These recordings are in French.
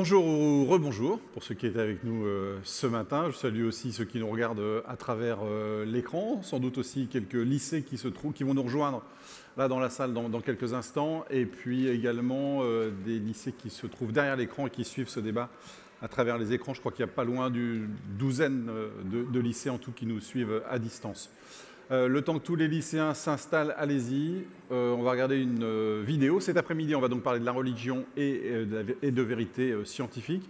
Bonjour ou rebonjour pour ceux qui étaient avec nous ce matin. Je salue aussi ceux qui nous regardent à travers l'écran, sans doute aussi quelques lycées qui vont nous rejoindre là dans la salle dans quelques instants, et puis également des lycées qui se trouvent derrière l'écran et qui suivent ce débat à travers les écrans. Je crois qu'il n'y a pas loin d'une douzaine de lycées en tout qui nous suivent à distance. Le temps que tous les lycéens s'installent, allez-y. On va regarder une vidéo. Cet après-midi, on va donc parler de la religion et de vérité scientifique.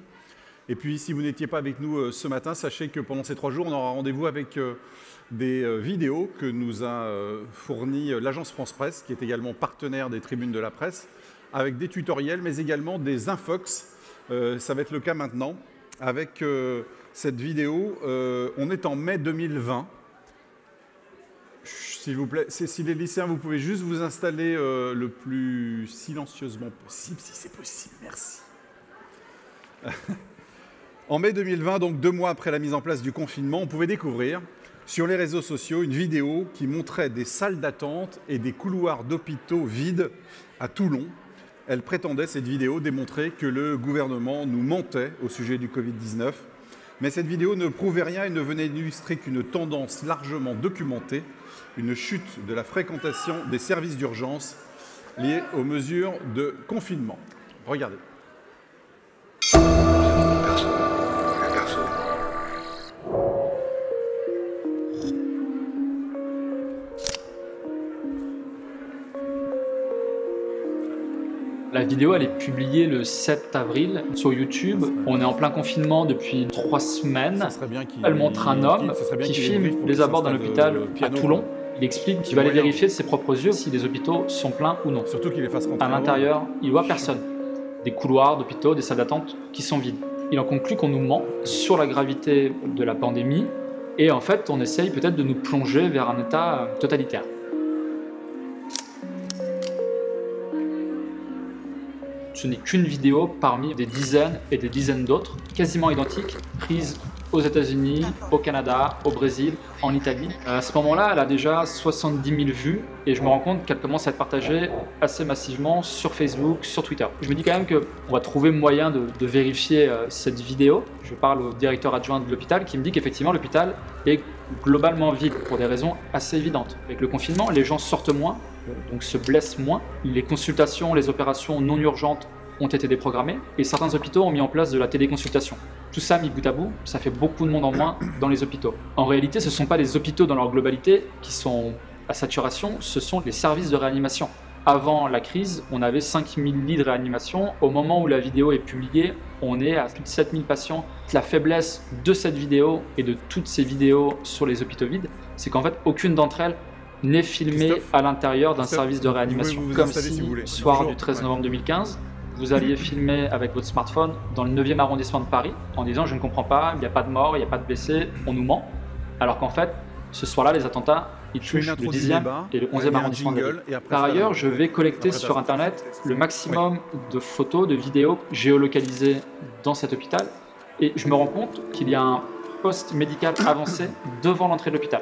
Et puis, si vous n'étiez pas avec nous ce matin, sachez que pendant ces 3 jours, on aura rendez-vous avec des vidéos que nous a fournies l'agence France Presse, qui est également partenaire des tribunes de la presse, avec des tutoriels, mais également des infox. Ça va être le cas maintenant. Avec cette vidéo, on est en mai 2020. S'il vous plaît, si les lycéens, vous pouvez juste vous installer le plus silencieusement possible, si c'est possible, merci. En mai 2020, donc 2 mois après la mise en place du confinement, on pouvait découvrir sur les réseaux sociaux une vidéo qui montrait des salles d'attente et des couloirs d'hôpitaux vides à Toulon. Elle prétendait, cette vidéo, démontrer que le gouvernement nous mentait au sujet du Covid-19. Mais cette vidéo ne prouvait rien et ne venait illustrer qu'une tendance largement documentée, une chute de la fréquentation des services d'urgence liée aux mesures de confinement. Regardez. La vidéo, elle est publiée le 7 avril sur YouTube. On est en plein confinement depuis 3 semaines. Elle montre un homme qui filme les abords d'un hôpital à Toulon. Il explique qu'il va aller vérifier de ses propres yeux si les hôpitaux sont pleins ou non. Surtout qu'il les fasse rentrer. À l'intérieur, il voit personne. Des couloirs d'hôpitaux, des salles d'attente qui sont vides. Il en conclut qu'on nous ment sur la gravité de la pandémie et en fait, on essaye peut-être de nous plonger vers un état totalitaire. Ce n'est qu'une vidéo parmi des dizaines et des dizaines d'autres, quasiment identiques, prises aux États-Unis, au Canada, au Brésil, en Italie. À ce moment-là, elle a déjà 70 000 vues et je me rends compte qu'elle commence à être partagée assez massivement sur Facebook, sur Twitter. Je me dis quand même qu'on va trouver moyen de vérifier cette vidéo. Je parle au directeur adjoint de l'hôpital qui me dit qu'effectivement l'hôpital est globalement vide pour des raisons assez évidentes. Avec le confinement, les gens sortent moins, donc se blessent moins. Les consultations, les opérations non urgentes ont été déprogrammées et certains hôpitaux ont mis en place de la téléconsultation. Tout ça mis bout à bout, ça fait beaucoup de monde en moins dans les hôpitaux. En réalité, ce ne sont pas les hôpitaux dans leur globalité qui sont à saturation, ce sont les services de réanimation. Avant la crise, on avait 5000 lits de réanimation. Au moment où la vidéo est publiée, on est à plus de 7000 patients. La faiblesse de cette vidéo et de toutes ces vidéos sur les hôpitaux vides, c'est qu'en fait, aucune d'entre elles n'est filmée à l'intérieur d'un service de réanimation. Comme si, soir du 13 novembre 2015, vous alliez filmer avec votre smartphone dans le 9e arrondissement de Paris en disant « je ne comprends pas, il n'y a pas de mort, il n'y a pas de blessés, on nous ment ». Alors qu'en fait, ce soir-là, les attentats, ils touchent le 10e et le 11e arrondissement de la ville. Par ailleurs, je vais collecter sur Internet le maximum de photos, de vidéos géolocalisées dans cet hôpital et je me rends compte qu'il y a un poste médical avancé devant l'entrée de l'hôpital,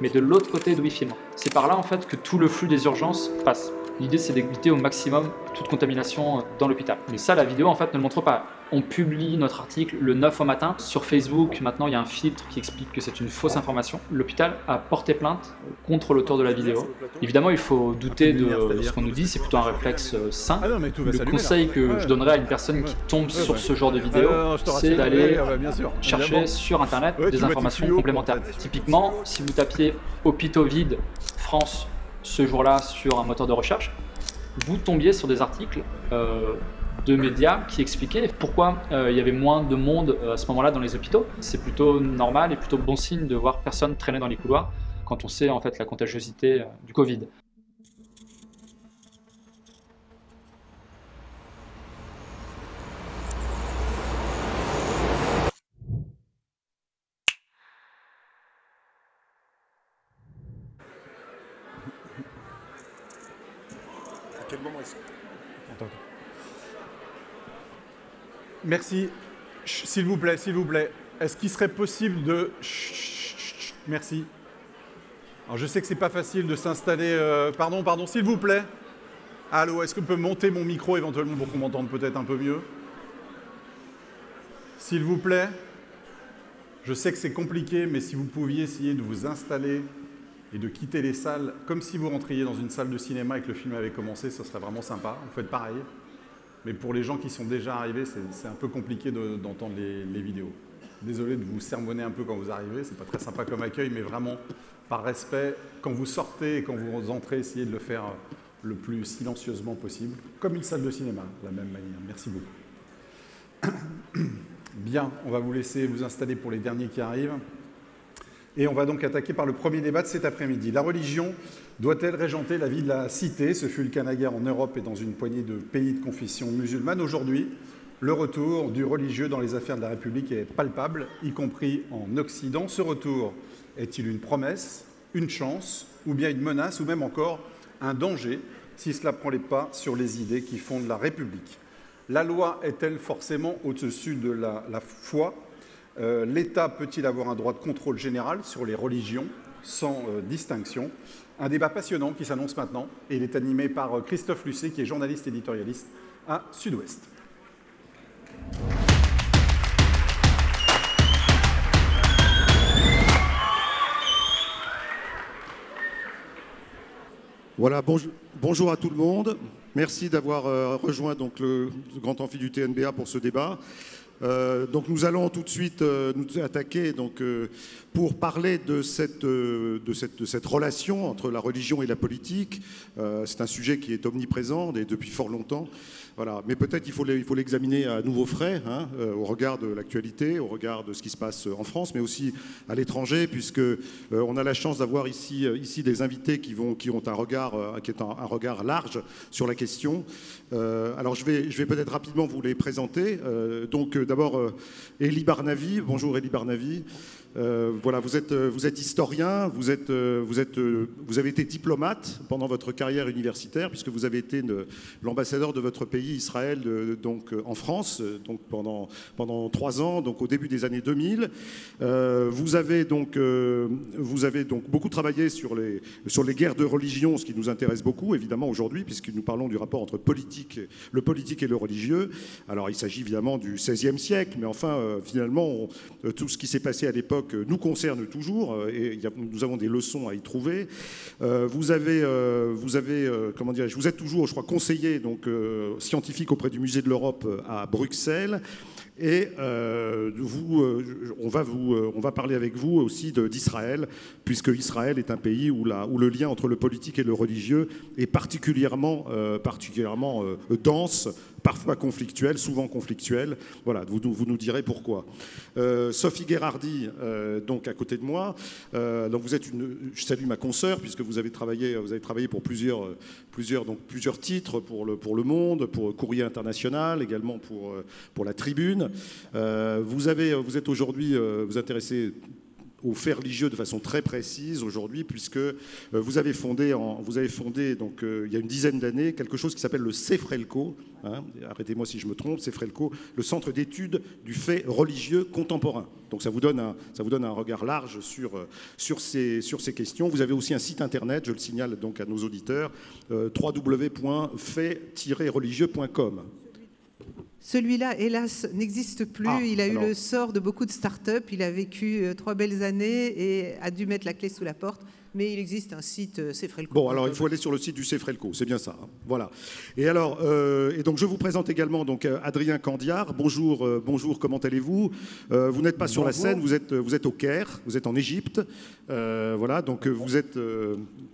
mais de l'autre côté d'où ils filment. C'est par là en fait que tout le flux des urgences passe. L'idée, c'est d'éviter au maximum toute contamination dans l'hôpital. Mais ça, la vidéo, en fait, ne le montre pas. On publie notre article le 9 au matin. Sur Facebook, maintenant, il y a un filtre qui explique que c'est une fausse information. L'hôpital a porté plainte contre l'auteur de la vidéo. Évidemment, il faut douter de ce qu'on nous dit. C'est plutôt un réflexe sain. Le conseil que je donnerais à une personne qui tombe sur ce genre de vidéo, c'est d'aller chercher sur Internet des informations complémentaires. Typiquement, si vous tapiez « hôpitaux vides France », ce jour-là sur un moteur de recherche, vous tombiez sur des articles de médias qui expliquaient pourquoi il y avait moins de monde à ce moment-là dans les hôpitaux. C'est plutôt normal et plutôt bon signe de voir personne traîner dans les couloirs quand on sait en fait la contagiosité du Covid. Quel moment est-ce? Merci. S'il vous plaît, s'il vous plaît. Est-ce qu'il serait possible de... Merci. Alors, je sais que c'est pas facile de s'installer... Pardon, s'il vous plaît. Allô, est-ce qu'on peut monter mon micro éventuellement pour qu'on m'entende peut-être un peu mieux? S'il vous plaît, je sais que c'est compliqué, mais si vous pouviez essayer de vous installer et de quitter les salles comme si vous rentriez dans une salle de cinéma et que le film avait commencé, ce serait vraiment sympa. Vous faites pareil. Mais pour les gens qui sont déjà arrivés, c'est un peu compliqué d'entendre les vidéos. Désolé de vous sermonner un peu quand vous arrivez, c'est pas très sympa comme accueil, mais vraiment, par respect, quand vous sortez et quand vous entrez, essayez de le faire le plus silencieusement possible, comme une salle de cinéma, de la même manière. Merci beaucoup. Bien, on va vous laisser vous installer pour les derniers qui arrivent. Et on va donc attaquer par le premier débat de cet après-midi. La religion doit-elle régenter la vie de la cité? Ce fut le cas naguère en Europe et dans une poignée de pays de confession musulmane. Aujourd'hui, le retour du religieux dans les affaires de la République est palpable, y compris en Occident. Ce retour est-il une promesse, une chance, ou bien une menace, ou même encore un danger, si cela prend les pas sur les idées qui fondent la République? La loi est-elle forcément au-dessus de la foi? L'État peut-il avoir un droit de contrôle général sur les religions, sans distinction? Un débat passionnant qui s'annonce maintenant, et il est animé par Christophe Lucet, qui est journaliste éditorialiste à Sud-Ouest. Voilà, bonjour à tout le monde. Merci d'avoir rejoint donc, le grand amphi du TNBA pour ce débat. Donc nous allons tout de suite nous attaquer donc, pour parler de cette relation entre la religion et la politique. C'est un sujet qui est omniprésent depuis fort longtemps. Voilà. Mais peut-être il faut l'examiner à nouveau frais, hein, au regard de l'actualité, au regard de ce qui se passe en France, mais aussi à l'étranger, puisque on a la chance d'avoir ici des invités qui ont un regard large sur la question. Alors je vais peut-être rapidement vous les présenter. Donc d'abord Elie Barnavi. Bonjour Elie Barnavi. Voilà, vous êtes historien, vous avez été diplomate pendant votre carrière universitaire, puisque vous avez été l'ambassadeur de votre pays, Israël, donc en France, donc pendant 3 ans, donc au début des années 2000. Vous avez donc beaucoup travaillé sur les guerres de religion, ce qui nous intéresse beaucoup, évidemment, aujourd'hui, puisque nous parlons du rapport entre le politique et le religieux. Alors, il s'agit évidemment du XVIe siècle, mais enfin, finalement, tout ce qui s'est passé à l'époque nous concerne toujours et nous avons des leçons à y trouver. Vous êtes toujours, je crois, conseiller donc, scientifique auprès du Musée de l'Europe à Bruxelles. Et on va parler avec vous aussi d'Israël, puisque Israël est un pays où le lien entre le politique et le religieux est particulièrement dense, parfois conflictuel, souvent conflictuel. Voilà, vous nous direz pourquoi. Sophie Gherardi, donc à côté de moi. Donc je salue ma consoeur, puisque vous avez travaillé pour plusieurs titres pour le Monde, pour Courrier International, également pour la Tribune. Vous êtes aujourd'hui, vous intéressez aux faits religieux de façon très précise aujourd'hui, puisque vous avez fondé donc, il y a une dizaine d'années quelque chose qui s'appelle le CEFRELCO, hein, arrêtez-moi si je me trompe, CEFRELCO, le Centre d'études du fait religieux contemporain. Donc ça vous donne un regard large sur ces questions. Vous avez aussi un site internet, je le signale donc à nos auditeurs, www.fait-religieux.com. Celui-là, hélas, n'existe plus. Il a eu le sort de beaucoup de start-up. Il a vécu 3 belles années et a dû mettre la clé sous la porte. Mais il existe un site CEFRELCO. Bon, alors il faut aller sur le site du CEFRELCO, c'est bien ça. Hein. Voilà. Et alors, donc je vous présente également donc Adrien Candiard. Bonjour, comment allez-vous? Vous n'êtes pas sur la scène, vous êtes au Caire, vous êtes en Égypte. Voilà, donc vous êtes.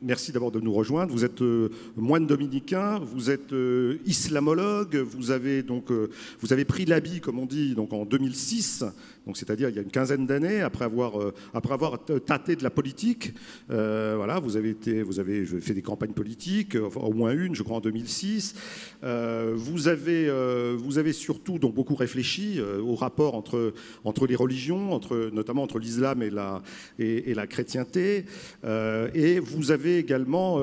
Merci d'abord de nous rejoindre. Vous êtes moine dominicain, vous êtes islamologue. Vous avez pris l'habit, comme on dit, donc en 2006. Donc c'est-à-dire il y a une quinzaine d'années, après avoir tâté de la politique. Voilà, vous avez fait des campagnes politiques, enfin, au moins une, je crois, en 2006. Vous avez surtout donc beaucoup réfléchi au rapport entre les religions, notamment entre l'islam et la chrétienté. Et vous avez également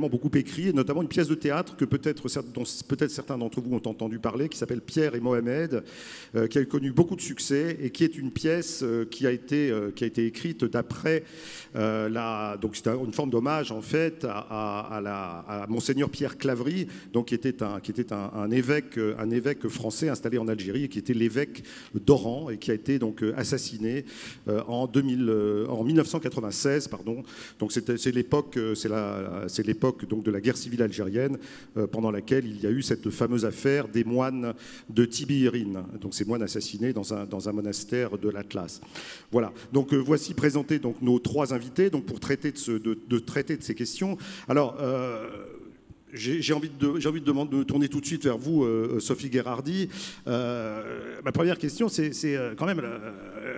beaucoup écrit, et notamment une pièce de théâtre dont peut-être certains d'entre vous ont entendu parler, qui s'appelle Pierre et Mohamed, qui a connu beaucoup de succès et qui est une pièce qui a été écrite d'après donc c'est une forme d'hommage en fait à Monseigneur Pierre Claverie, donc qui était un évêque français installé en Algérie et qui était l'évêque d'Oran et qui a été donc assassiné en 1996, pardon. Donc c'est l'époque donc de la guerre civile algérienne pendant laquelle il y a eu cette fameuse affaire des moines de Tibérine, donc ces moines assassinés dans un monastère de l'Atlas. Voilà. Donc voici présentés donc nos trois invités donc pour traiter de ces questions. Alors j'ai envie de tourner tout de suite vers vous, Sophie Gherardi. Ma première question, c'est quand même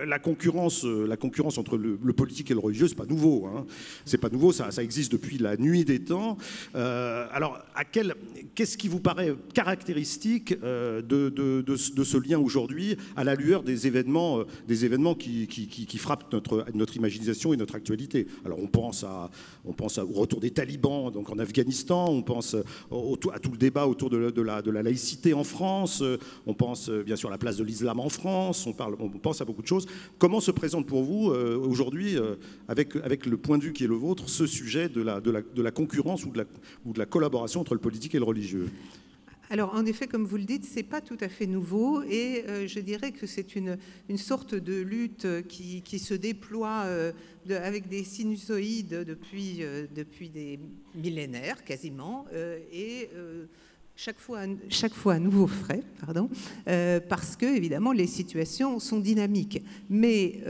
la concurrence entre le politique et le religieux, c'est pas nouveau. Hein. C'est pas nouveau, ça existe depuis la nuit des temps. Alors, qu'est-ce qui vous paraît caractéristique de ce lien aujourd'hui à la lueur des événements qui frappent notre imagination et notre actualité? Alors, on pense au retour des talibans donc en Afghanistan, on pense à tout le débat autour de la laïcité en France, on pense bien sûr à la place de l'islam en France, on pense à beaucoup de choses. Comment se présente pour vous aujourd'hui, avec le point de vue qui est le vôtre, ce sujet de la concurrence ou de la collaboration entre le politique et le religieux? Alors, en effet, comme vous le dites, c'est pas tout à fait nouveau et je dirais que c'est une sorte de lutte qui se déploie avec des sinusoïdes depuis des millénaires quasiment et chaque fois à nouveau frais, pardon, parce que évidemment les situations sont dynamiques. Mais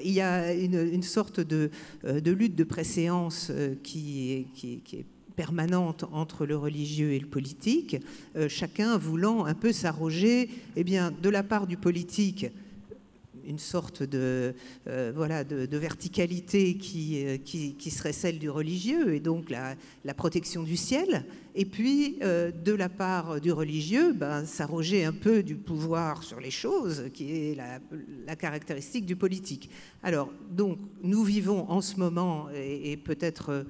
il y a une sorte de lutte de préséance qui est permanente entre le religieux et le politique, chacun voulant un peu s'arroger, eh bien, de la part du politique, une sorte de verticalité qui serait celle du religieux, et donc la protection du ciel, et puis de la part du religieux, s'arroger un peu du pouvoir sur les choses, qui est la caractéristique du politique. Alors, donc, nous vivons en ce moment, et peut-être...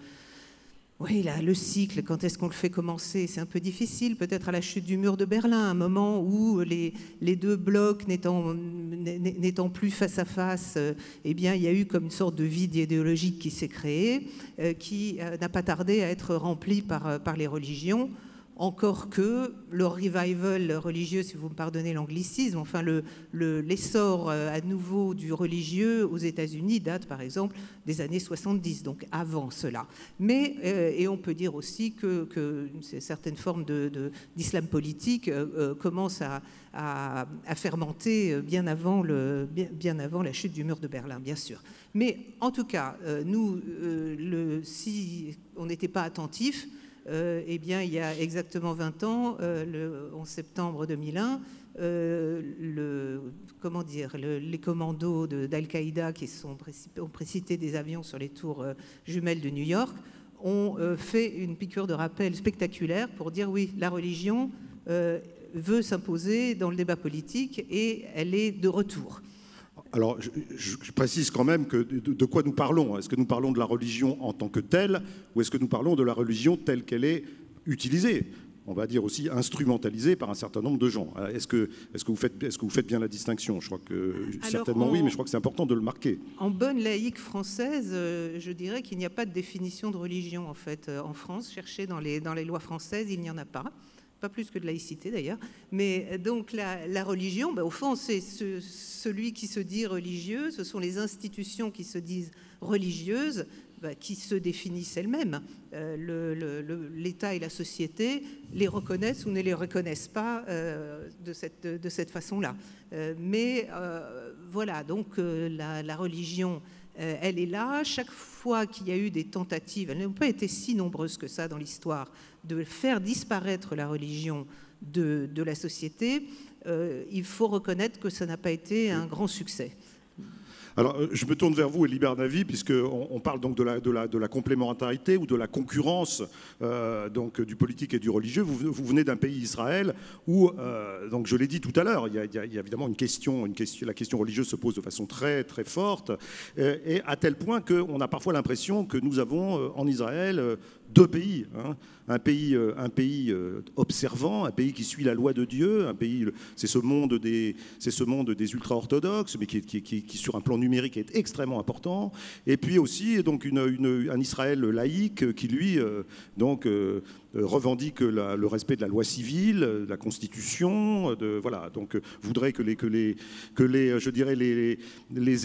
Oui, là, le cycle, quand est-ce qu'on le fait commencer? C'est un peu difficile, peut-être à la chute du mur de Berlin, un moment où les deux blocs n'étant plus face à face, eh bien, il y a eu comme une sorte de vide idéologique qui s'est créé, qui n'a pas tardé à être rempli par les religions. Encore que le revival religieux, si vous me pardonnez l'anglicisme, enfin l'essor à nouveau du religieux aux États-Unis date par exemple des années 70, donc avant cela. Mais, et on peut dire aussi que certaines formes d'islam politique commencent à fermenter bien avant la chute du mur de Berlin, bien sûr. Mais en tout cas, nous, si on n'était pas attentifs, eh bien, il y a exactement 20 ans, le 11 septembre 2001, les commandos d'Al-Qaïda qui ont précipité des avions sur les tours jumelles de New York ont fait une piqûre de rappel spectaculaire pour dire oui, la religion veut s'imposer dans le débat politique et elle est de retour. Alors, je précise quand même que de quoi nous parlons. Est-ce que nous parlons de la religion en tant que telle, ou est-ce que nous parlons de la religion telle qu'elle est utilisée, on va dire aussi instrumentalisée par un certain nombre de gens? Est-ce que vous faites bien la distinction? Je crois que certainement oui, mais je crois que c'est important de le marquer. En bonne laïque française, je dirais qu'il n'y a pas de définition de religion en fait en France. Cherchez dans les lois françaises, il n'y en a pas. Pas plus que de laïcité d'ailleurs, mais donc la religion, au fond, c'est celui qui se dit religieux, ce sont les institutions qui se disent religieuses, qui se définissent elles-mêmes. L'État et la société les reconnaissent ou ne les reconnaissent pas de cette façon-là. Mais voilà, donc la religion, elle est là. Chaque fois qu'il y a eu des tentatives, elles n'ont pas été si nombreuses que ça dans l'histoire, de faire disparaître la religion de la société, il faut reconnaître que ça n'a pas été un grand succès. Alors, je me tourne vers vous, Elie Bernavi, puisqu'on parle donc de la complémentarité ou de la concurrence donc, du politique et du religieux. Vous venez d'un pays, Israël, où, donc je l'ai dit tout à l'heure, il y a évidemment la question religieuse se pose de façon très, très forte, et à tel point qu'on a parfois l'impression que nous avons en Israël deux pays, hein. Un pays observant, un pays qui suit la loi de Dieu, un pays, c'est ce monde des ultra-orthodoxes, mais qui sur un plan numérique est extrêmement important. Et puis aussi donc un Israël laïque qui lui revendique le respect de la loi civile, de la Constitution, voilà. Donc voudrait que les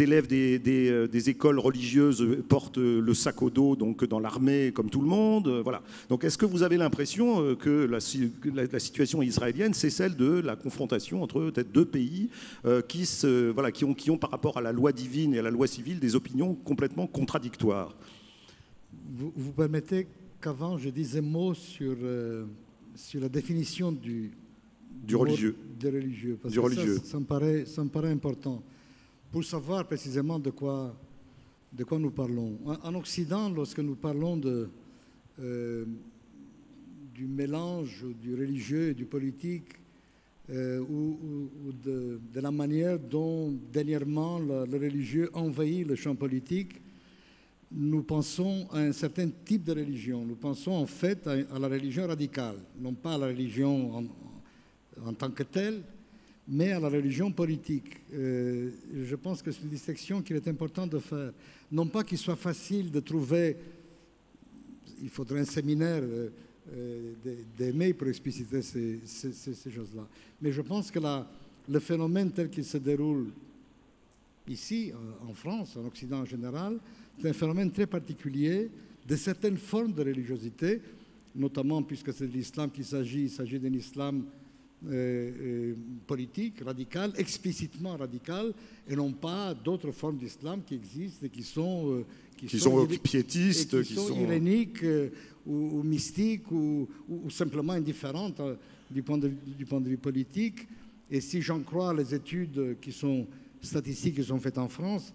élèves des écoles religieuses portent le sac au dos donc dans l'armée comme tout le monde, voilà. Donc est-ce que vous avez l'impression que la situation israélienne, c'est celle de la confrontation entre peut-être deux pays qui ont par rapport à la loi divine et à la loi civile des opinions complètement contradictoires? Vous permettez qu'avant je dise un mot sur la définition du religieux. Parce que ça me paraît important pour savoir précisément de quoi nous parlons. En Occident, lorsque nous parlons du mélange du religieux et du politique, ou de la manière dont dernièrement le religieux envahit le champ politique, nous pensons à un certain type de religion. Nous pensons en fait à la religion radicale, non pas à la religion en tant que telle, mais à la religion politique. Je pense que c'est une distinction qu'il est important de faire. Non pas qu'il soit facile de trouver, il faudrait un séminaire d'aimer pour expliciter ces choses-là. Mais je pense que le phénomène tel qu'il se déroule ici, en France, en Occident en général, c'est un phénomène très particulier de certaines formes de religiosité, notamment puisque c'est de l'islam qu'il s'agit, il s'agit d'un islam politique, radical, explicitement radical, et non pas d'autres formes d'islam qui existent et qui sont piétistes, qui sont iréniques ou mystiques ou simplement indifférentes du point de vue politique. Et si j'en crois les études statistiques qui sont faites en France,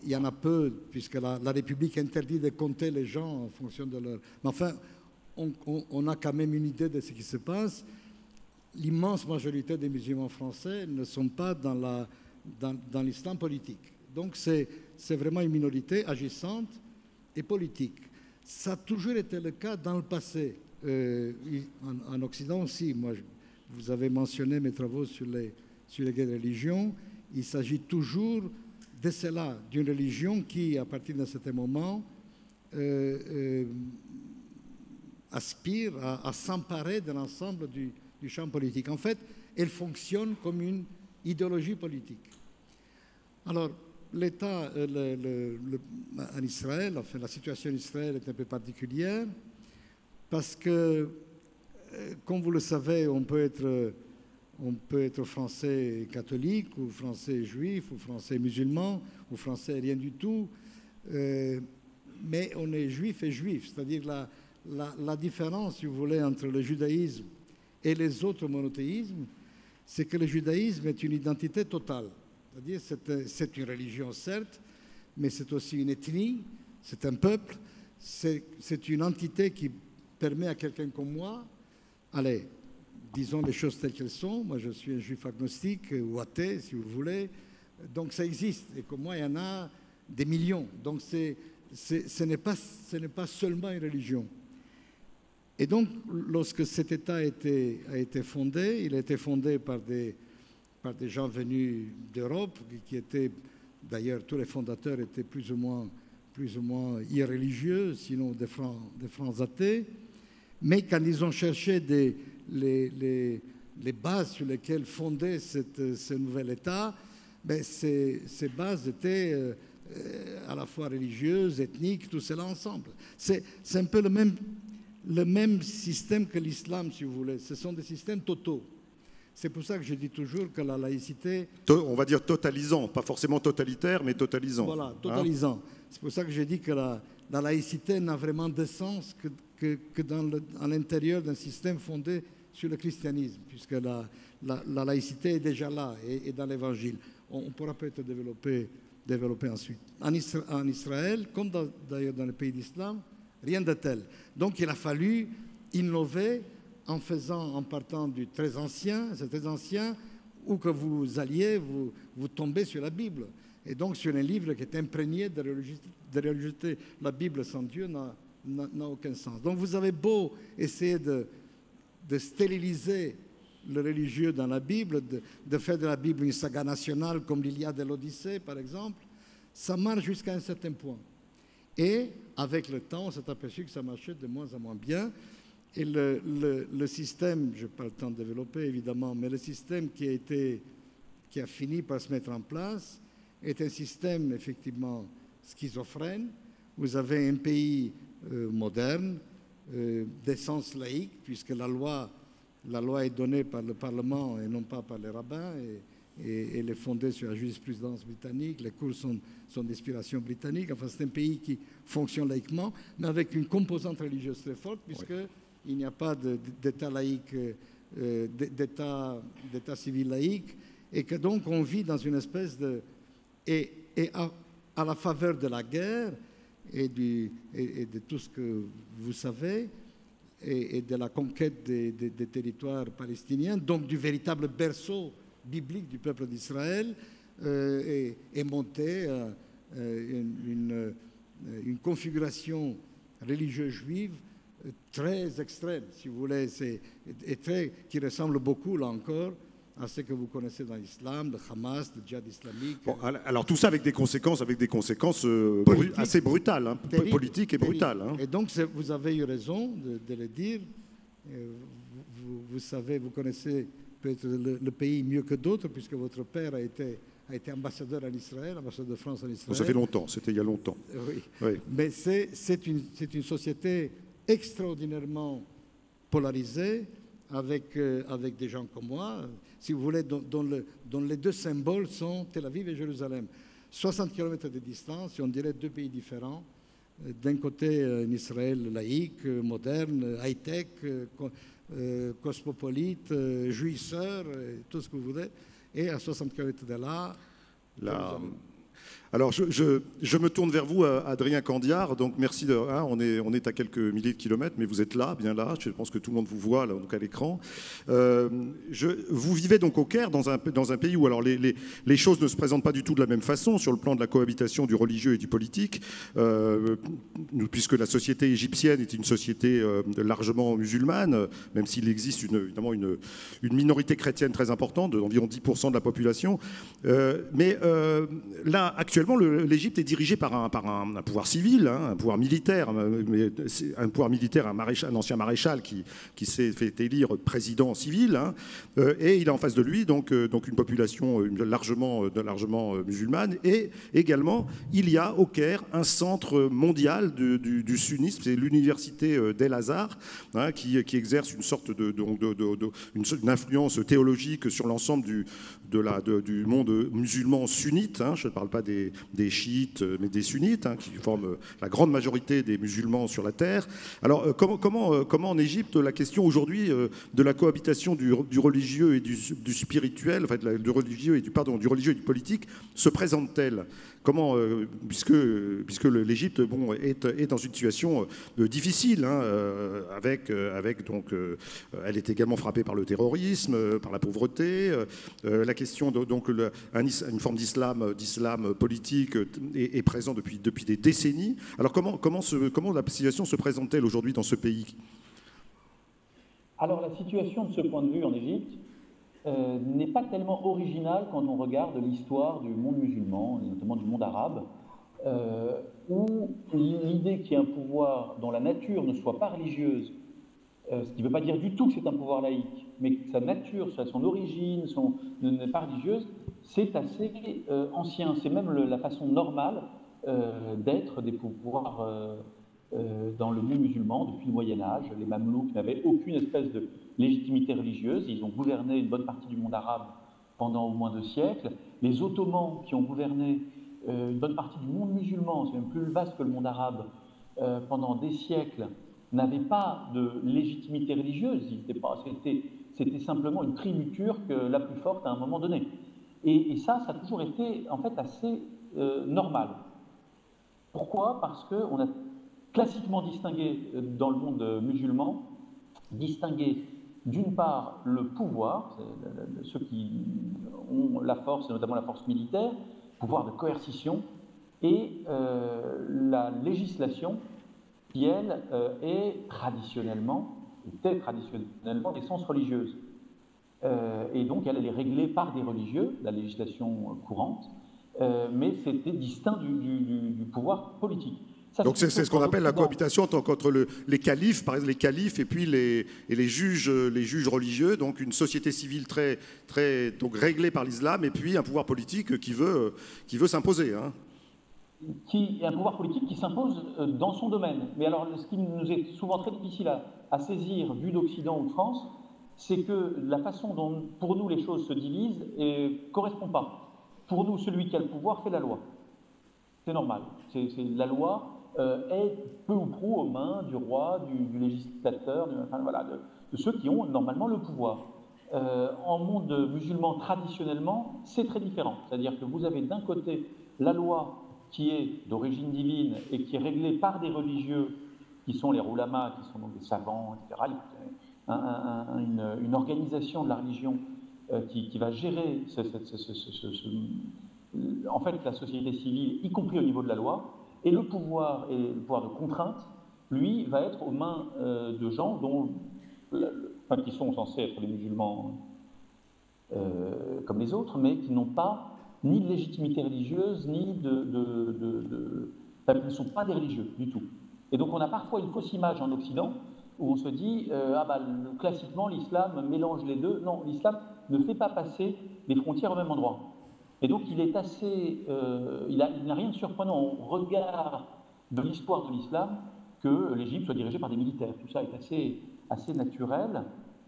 il y en a peu, puisque la République interdit de compter les gens en fonction de leur... Mais enfin, on a quand même une idée de ce qui se passe. L'immense majorité des musulmans français ne sont pas dans l'islam politique. Donc c'est vraiment une minorité agissante et politique. Ça a toujours été le cas dans le passé, en Occident aussi. Moi, vous avez mentionné mes travaux sur les guerres de religion. Il s'agit toujours de cela, d'une religion qui, à partir d'un certain moment, aspire à s'emparer de l'ensemble du champ politique. En fait, elle fonctionne comme une idéologie politique. Alors, l'État en Israël, enfin la situation en Israël est un peu particulière parce que, comme vous le savez, on peut être français catholique ou français juif ou français musulman ou français rien du tout, mais on est juif et juif, c'est-à-dire la différence, si vous voulez, entre le judaïsme et les autres monothéismes, c'est que le judaïsme est une identité totale. C'est-à-dire c'est une religion, certes, mais c'est aussi une ethnie, c'est un peuple, c'est une entité qui permet à quelqu'un comme moi, allez, disons les choses telles qu'elles sont, moi je suis un juif agnostique ou athée, si vous voulez, donc ça existe, et comme moi il y en a des millions, donc ce n'est pas seulement une religion. Et donc, lorsque cet État a été fondé, il a été fondé par des gens venus d'Europe, qui étaient, d'ailleurs, tous les fondateurs étaient plus ou moins irreligieux, sinon des francs athées. Mais quand ils ont cherché les bases sur lesquelles fonder ce nouvel État, ben ces bases étaient à la fois religieuses, ethniques, tout cela ensemble. C'est un peu le même système que l'islam, si vous voulez. Ce sont des systèmes totaux. C'est pour ça que je dis toujours que la laïcité... On va dire totalisant, pas forcément totalitaire, mais totalisant. Voilà, totalisant. C'est pour ça que je dis que la laïcité n'a vraiment de sens que à l'intérieur d'un système fondé sur le christianisme, puisque la laïcité est déjà là, et dans l'Évangile. On pourra peut-être développer ensuite. En Israël, comme d'ailleurs dans les pays d'islam, rien de tel. Donc il a fallu innover en partant du très ancien, c'est très ancien, où que vous alliez, vous tombez sur la Bible. Et donc sur un livre qui est imprégné de religiosité. La Bible sans Dieu n'a aucun sens. Donc vous avez beau essayer de stériliser le religieux dans la Bible, de faire de la Bible une saga nationale comme l'Iliade et l'Odyssée, par exemple, ça marche jusqu'à un certain point. Et avec le temps, on s'est aperçu que ça marchait de moins en moins bien. Et le système, je n'ai pas le temps de développer évidemment, mais le système qui a fini par se mettre en place est un système effectivement schizophrène. Vous avez un pays moderne, d'essence laïque, puisque la loi est donnée par le Parlement et non pas par les rabbins, et elle est fondée sur la jurisprudence britannique, les cours sont d'inspiration britannique. Enfin, c'est un pays qui fonctionne laïquement, mais avec une composante religieuse très forte, puisqu'il n'y a pas d'État laïque, d'État civil laïque, et que donc on vit dans une espèce de... Et à la faveur de la guerre et de tout ce que vous savez, et de la conquête des territoires palestiniens, donc du véritable berceau biblique du peuple d'Israël, est montée une configuration religieuse juive très extrême, si vous voulez, qui ressemble beaucoup, là encore, à ce que vous connaissez dans l'islam, le Hamas, le djihad islamique. Bon, alors tout ça avec des conséquences assez brutales, hein, politiques et brutales. Hein. Et donc vous avez eu raison de le dire. Vous savez, vous connaissez peut-être le pays mieux que d'autres, puisque votre père a été ambassadeur en Israël, ambassadeur de France en Israël. Ça fait longtemps, c'était il y a longtemps. Oui. Mais c'est une société extraordinairement polarisée, avec des gens comme moi, si vous voulez, dont les deux symboles sont Tel Aviv et Jérusalem. 60 km de distance, et on dirait deux pays différents. D'un côté, un Israël laïque, moderne, high-tech, cosmopolite, jouisseur, tout ce que vous voulez, et à 60 km de là... Alors, je me tourne vers vous, Adrien Candiard. Donc, merci. On est à quelques milliers de kilomètres, mais vous êtes là, bien là. Je pense que tout le monde vous voit, là, donc à l'écran. Vous vivez donc au Caire, dans un pays où alors, les choses ne se présentent pas du tout de la même façon sur le plan de la cohabitation du religieux et du politique, puisque la société égyptienne est une société largement musulmane, même s'il existe évidemment une minorité chrétienne très importante, d'environ 10% de la population. Mais là, actuellement, l'Égypte est dirigée par un pouvoir civil, hein, un pouvoir militaire, un ancien maréchal qui s'est fait élire président civil, hein, et il a en face de lui donc une population largement musulmane, et également il y a au Caire un centre mondial du sunnisme, c'est l'université d'El-Azhar, hein, qui exerce une sorte une influence théologique sur l'ensemble du monde musulman sunnite, hein. Je ne parle pas des chiites, mais des sunnites, hein, qui forment la grande majorité des musulmans sur la terre. Alors, comment en Égypte, la question aujourd'hui de la cohabitation du religieux et du spirituel, enfin, du religieux et du politique, se présente-t-elle ? Comment, puisque l'Égypte est dans une situation difficile, hein, elle est également frappée par le terrorisme, par la pauvreté, la question une forme d'islam politique est présente depuis des décennies. Alors comment la situation se présente-t-elle aujourd'hui dans ce pays ? Alors la situation de ce point de vue en Égypte n'est pas tellement originale quand on regarde l'histoire du monde musulman, et notamment du monde arabe, où l'idée qu'il y ait un pouvoir dont la nature ne soit pas religieuse, ce qui ne veut pas dire du tout que c'est un pouvoir laïque, mais que sa nature, son origine, n'est pas religieuse, c'est assez ancien. C'est même la façon normale d'être des pouvoirs dans le monde musulman depuis le Moyen-Âge. Les Mamelouks n'avaient aucune espèce de légitimité religieuse. Ils ont gouverné une bonne partie du monde arabe pendant au moins 2 siècles. Les Ottomans, qui ont gouverné une bonne partie du monde musulman, c'est même plus vaste que le monde arabe, pendant des siècles, n'avaient pas de légitimité religieuse. C'était simplement une tributure la plus forte à un moment donné. Et ça a toujours été en fait assez normal. Pourquoi ? Parce qu'on a classiquement distingué dans le monde musulman, d'une part le pouvoir, ceux qui ont la force, et notamment la force militaire, pouvoir de coercition, et la législation, qui, elle, était traditionnellement d'essence religieuse. Et donc, elle est réglée par des religieux, la législation courante, mais c'était distinct du pouvoir politique. Ça, donc c'est ce qu'on appelle la cohabitation entre les califes, par exemple les califes, et puis les juges religieux, donc une société civile très donc réglée par l'islam, et puis un pouvoir politique qui veut s'imposer. Hein. Un pouvoir politique qui s'impose dans son domaine. Mais alors, ce qui nous est souvent très difficile à saisir, vu d'Occident ou de France, c'est que la façon dont, pour nous, les choses se divisent ne correspond pas. Pour nous, celui qui a le pouvoir fait la loi. C'est normal. La loi est peu ou prou aux mains du roi, du législateur, de ceux qui ont normalement le pouvoir. En monde musulman, traditionnellement, c'est très différent. C'est-à-dire que vous avez d'un côté la loi qui est d'origine divine et qui est réglée par des religieux, qui sont les ulamas, qui sont donc des savants, etc. Une organisation de la religion qui va gérer en fait la société civile, y compris au niveau de la loi, et le pouvoir de contrainte, lui, va être aux mains de gens qui sont censés être des musulmans comme les autres, mais qui n'ont pas ni de légitimité religieuse, ni qui ne sont pas des religieux du tout. Et donc on a parfois une fausse image en Occident, où on se dit, classiquement, l'islam mélange les deux. Non, l'islam ne fait pas passer les frontières au même endroit. Et donc il est assez... il n'a rien de surprenant au regard de l'histoire de l'islam que l'Égypte soit dirigée par des militaires. Tout ça est assez naturel.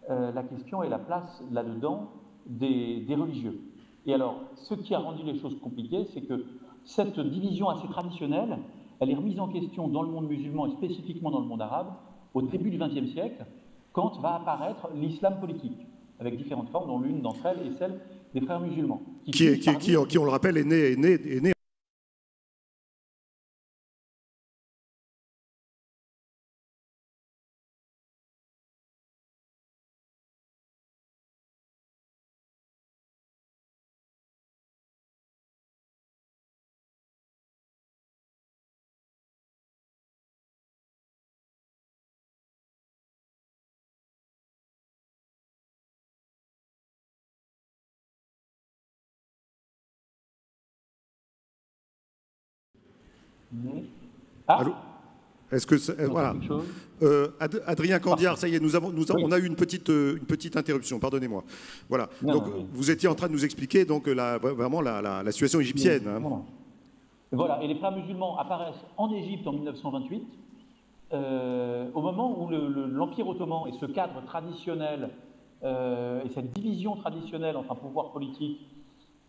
La question est la place là-dedans des religieux. Et alors, ce qui a rendu les choses compliquées, c'est que cette division assez traditionnelle, elle est remise en question dans le monde musulman et spécifiquement dans le monde arabe au début du XXe siècle, quand va apparaître l'islam politique, avec différentes formes, dont l'une d'entre elles est celle des frères musulmans. Qui, on le rappelle, est né Allô ? Est-ce que voilà. Adrien Candiard, ça y est, on a eu une petite interruption. Pardonnez-moi. Voilà. Donc vous étiez en train de nous expliquer donc vraiment la situation égyptienne. Hein. Voilà. Et les frères musulmans apparaissent en Égypte en 1928, au moment où l'Empire ottoman et ce cadre traditionnel et cette division traditionnelle entre un pouvoir politique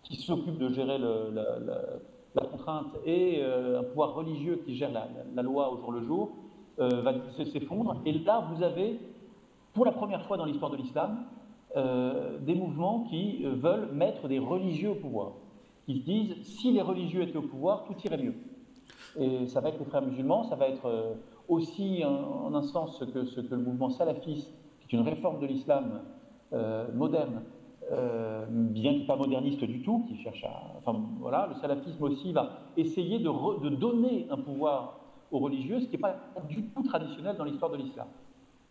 qui s'occupe de gérer la contrainte et un pouvoir religieux qui gère la loi au jour le jour, va s'effondre. Et là, vous avez, pour la première fois dans l'histoire de l'islam, des mouvements qui veulent mettre des religieux au pouvoir. Qui se disent, si les religieux étaient au pouvoir, tout irait mieux. Et ça va être les frères musulmans, ça va être aussi, en un sens, ce que le mouvement salafiste, qui est une réforme de l'islam moderne, bien qu'il pas moderniste du tout, qui cherche le salafisme aussi va essayer de donner un pouvoir aux religieux, ce qui n'est pas du tout traditionnel dans l'histoire de l'islam.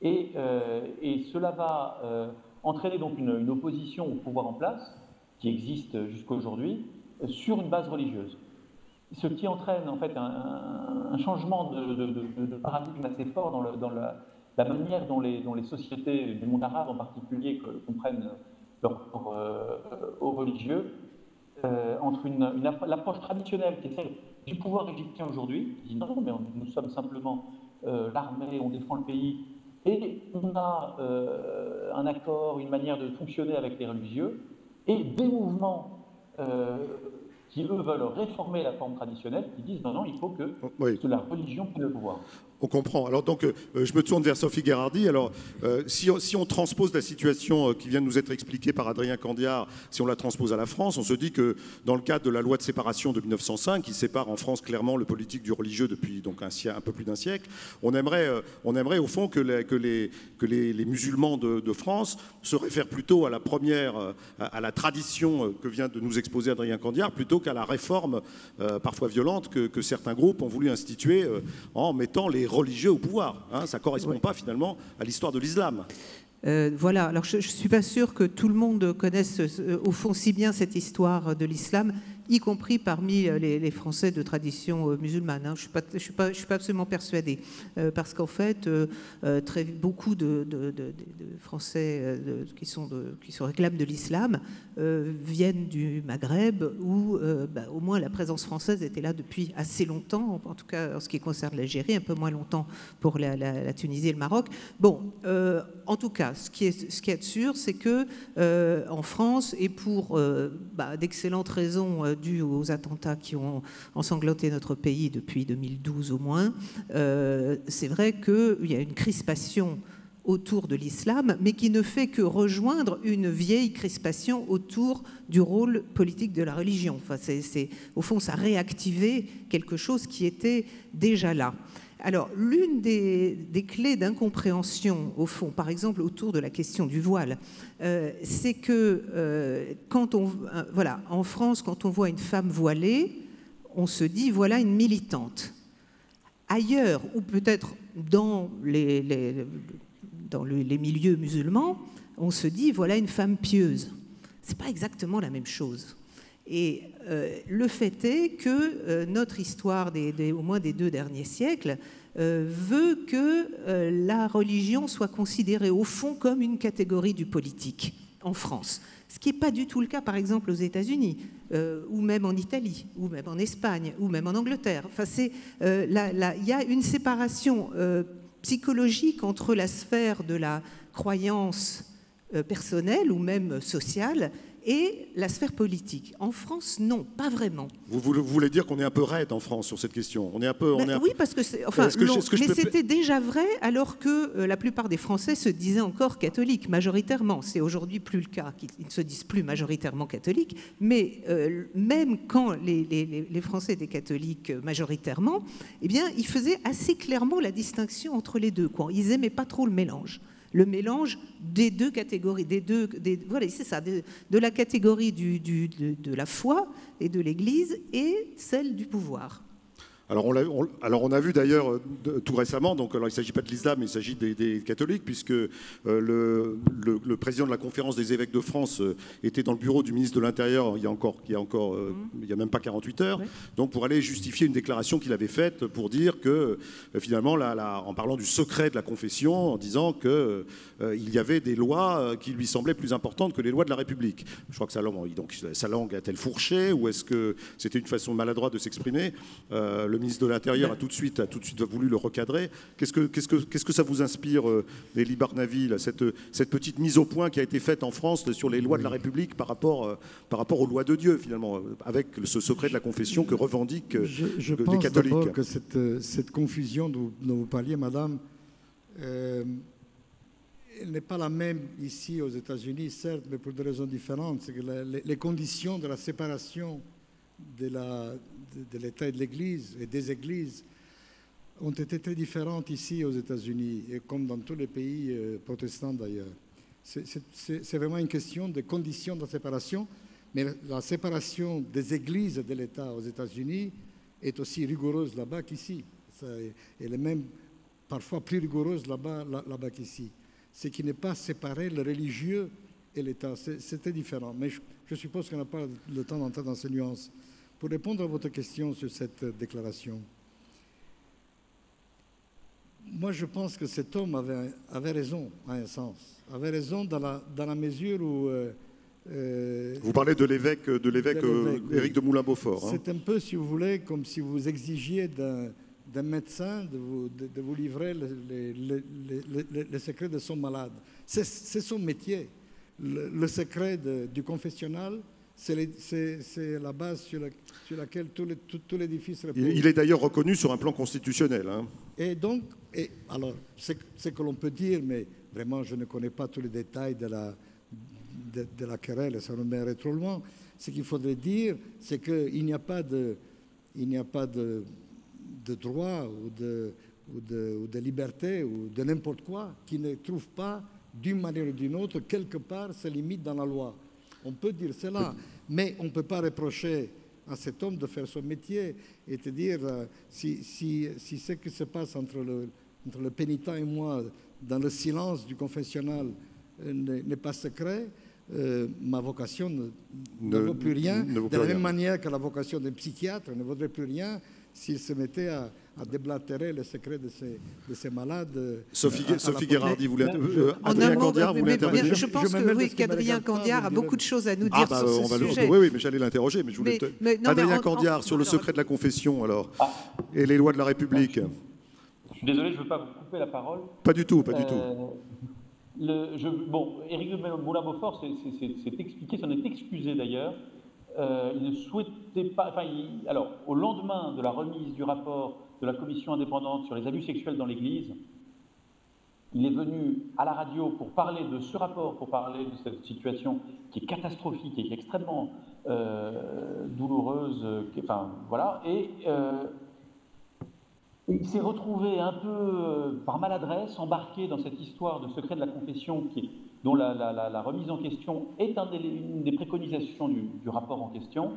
Et cela va entraîner donc une opposition au pouvoir en place, qui existe jusqu'à aujourd'hui, sur une base religieuse. Ce qui entraîne en fait un changement de paradigme assez fort dans la manière dont les sociétés du monde arabe en particulier comprennent leur rapport aux religieux, entre l'approche traditionnelle qui est celle du pouvoir égyptien aujourd'hui, qui dit non, mais nous sommes simplement l'armée, on défend le pays, et on a un accord, une manière de fonctionner avec les religieux, et des mouvements qui, eux, veulent réformer la forme traditionnelle, qui disent non, il faut que la religion prenne le pouvoir. On comprend. Alors donc, je me tourne vers Sophie Gherardi. Alors, si on transpose la situation qui vient de nous être expliquée par Adrien Candiard, si on la transpose à la France, on se dit que dans le cadre de la loi de séparation de 1905, qui sépare en France clairement le politique du religieux depuis donc un peu plus d'un siècle, on aimerait au fond que les musulmans de France se réfèrent plutôt à la tradition que vient de nous exposer Adrien Candiard, plutôt plutôt qu'à la réforme parfois violente que certains groupes ont voulu instituer en mettant les religieux au pouvoir. Hein, ça ne correspond pas finalement à l'histoire de l'islam. Voilà, alors je ne suis pas sûre que tout le monde connaisse au fond si bien cette histoire de l'islam, y compris parmi les Français de tradition musulmane. Hein. Je ne suis pas absolument persuadée, parce qu'en fait, beaucoup de Français qui se réclament de l'islam viennent du Maghreb, où au moins la présence française était là depuis assez longtemps, en tout cas en ce qui concerne l'Algérie, un peu moins longtemps pour la Tunisie et le Maroc. Bon, en tout cas, ce qui est sûr, c'est que en France, et pour d'excellentes raisons dues aux attentats qui ont ensanglanté notre pays depuis 2012 au moins, c'est vrai qu'il y a une crispation autour de l'islam, mais qui ne fait que rejoindre une vieille crispation autour du rôle politique de la religion. Enfin, au fond, ça a réactivé quelque chose qui était déjà là. Alors, l'une des clés d'incompréhension, au fond, par exemple autour de la question du voile, c'est que en France, quand on voit une femme voilée, on se dit voilà une militante. Ailleurs, ou peut-être dans les milieux musulmans, on se dit voilà une femme pieuse. C'est pas exactement la même chose. Et le fait est que notre histoire, au moins des 2 derniers siècles, veut que la religion soit considérée au fond comme une catégorie du politique en France. Ce qui n'est pas du tout le cas, par exemple, aux États-Unis, ou même en Italie, ou même en Espagne, ou même en Angleterre. Enfin, il y a une séparation psychologique entre la sphère de la croyance personnelle ou même sociale et la sphère politique. En France, non, pas vraiment. Vous voulez dire qu'on est un peu raide en France sur cette question? On est un peu. Oui, parce que c'était déjà vrai alors que la plupart des Français se disaient encore catholiques, majoritairement. C'est aujourd'hui plus le cas, ils ne se disent plus majoritairement catholiques, mais même quand les Français étaient catholiques majoritairement, eh bien, ils faisaient assez clairement la distinction entre les deux, quoi. Ils n'aimaient pas trop le mélange des deux catégories, voilà, c'est ça, de la catégorie de la foi et de l'Église et celle du pouvoir. Alors on a vu d'ailleurs tout récemment, donc alors il ne s'agit pas de l'islam, mais il s'agit des catholiques, puisque le président de la conférence des évêques de France était dans le bureau du ministre de l'Intérieur il y a même pas 48 heures, donc pour aller justifier une déclaration qu'il avait faite pour dire que finalement, en parlant du secret de la confession, en disant qu'il y avait des lois qui lui semblaient plus importantes que les lois de la République. Je crois que sa langue a-t-elle fourché, ou est-ce que c'était une façon maladroite de s'exprimer? Le ministre de l'Intérieur a tout de suite voulu le recadrer. Qu'est-ce que ça vous inspire, Élie Barnavi, là, cette petite mise au point qui a été faite en France sur les lois de la République par rapport aux lois de Dieu, finalement, avec ce secret de la confession que revendiquent je les pense catholiques? D'abord que cette confusion dont vous parliez, madame, elle n'est pas la même ici aux États-Unis, certes, mais pour des raisons différentes. C'est que les conditions de la séparation de l'État et de l'Église et des Églises ont été très différentes ici aux États-Unis, et comme dans tous les pays protestants d'ailleurs. C'est vraiment une question de conditions de la séparation, mais la séparation des Églises et de l'État aux États-Unis est aussi rigoureuse là-bas qu'ici. Elle est même parfois plus rigoureuse là-bas qu'ici. Ce qui n'est pas séparer le religieux et l'État. C'était différent, mais je suppose qu'on n'a pas le temps d'entrer dans ces nuances. Pour répondre à votre question sur cette déclaration, moi je pense que cet homme avait raison, à un sens. Avait raison dans la mesure où... vous parlez de l'évêque Éric de Moulin-Beaufort. Hein. C'est un peu, si vous voulez, comme si vous exigiez d'un médecin de vous livrer les secrets de son malade. C'est son métier. Le secret du confessionnal, c'est la base sur laquelle tout l'édifice repose. Il est d'ailleurs reconnu sur un plan constitutionnel. Hein. Et donc, alors, ce que l'on peut dire, mais vraiment je ne connais pas tous les détails de la querelle, et ça nous mènerait trop loin, ce qu'il faudrait dire, c'est qu'il n'y a pas de droit ou de liberté ou de n'importe quoi qui ne trouve pas, d'une manière ou d'une autre, quelque part, ses limites dans la loi. On peut dire cela, mais on ne peut pas reprocher à cet homme de faire son métier et de dire si ce qui se passe entre le pénitent et moi dans le silence du confessionnal n'est pas secret, ma vocation ne vaut plus rien. De la même manière que la vocation d'un psychiatre ne vaudrait plus rien s'il se mettait à déblatérer les secrets de ces malades. Sophie Gherardi, Adrien Candiard voulait intervenir. Je pense qu'Adrien Candiard a beaucoup de choses à nous dire sur ce sujet. Oui, mais j'allais l'interroger. Mais je voulais Adrien Candiard, sur le secret de la confession, alors, et les lois de la République. Je suis désolé, je ne veux pas vous couper la parole. Pas du tout, pas du tout. Éric de Moulin-Beaufort s'est expliqué, s'en est excusé d'ailleurs. Il ne souhaitait pas. Alors, au lendemain de la remise du rapport de la commission indépendante sur les abus sexuels dans l'Église, il est venu à la radio pour parler de ce rapport, pour parler de cette situation qui est catastrophique et qui est extrêmement douloureuse. Et il s'est retrouvé un peu par maladresse embarqué dans cette histoire de secret de la confession dont la remise en question est une des préconisations du rapport en question.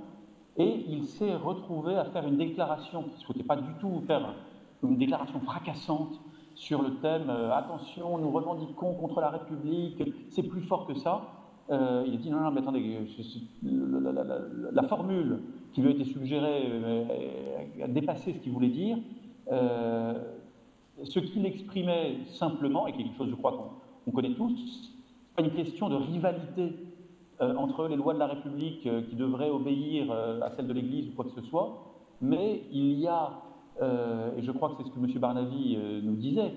Et il s'est retrouvé à faire une déclaration qu'il ne souhaitait pas du tout faire, une déclaration fracassante sur le thème « Attention, nous revendiquons contre la République, c'est plus fort que ça ». Il a dit « Non, mais attendez, la formule qui lui a été suggérée a dépassé ce qu'il voulait dire. Ce qu'il exprimait simplement, et qui est quelque chose, je crois, qu'on connaît tous, c'est pas une question de rivalité entre les lois de la République qui devraient obéir à celles de l'Église ou quoi que ce soit, mais il y a, et je crois que c'est ce que M. Barnavi nous disait,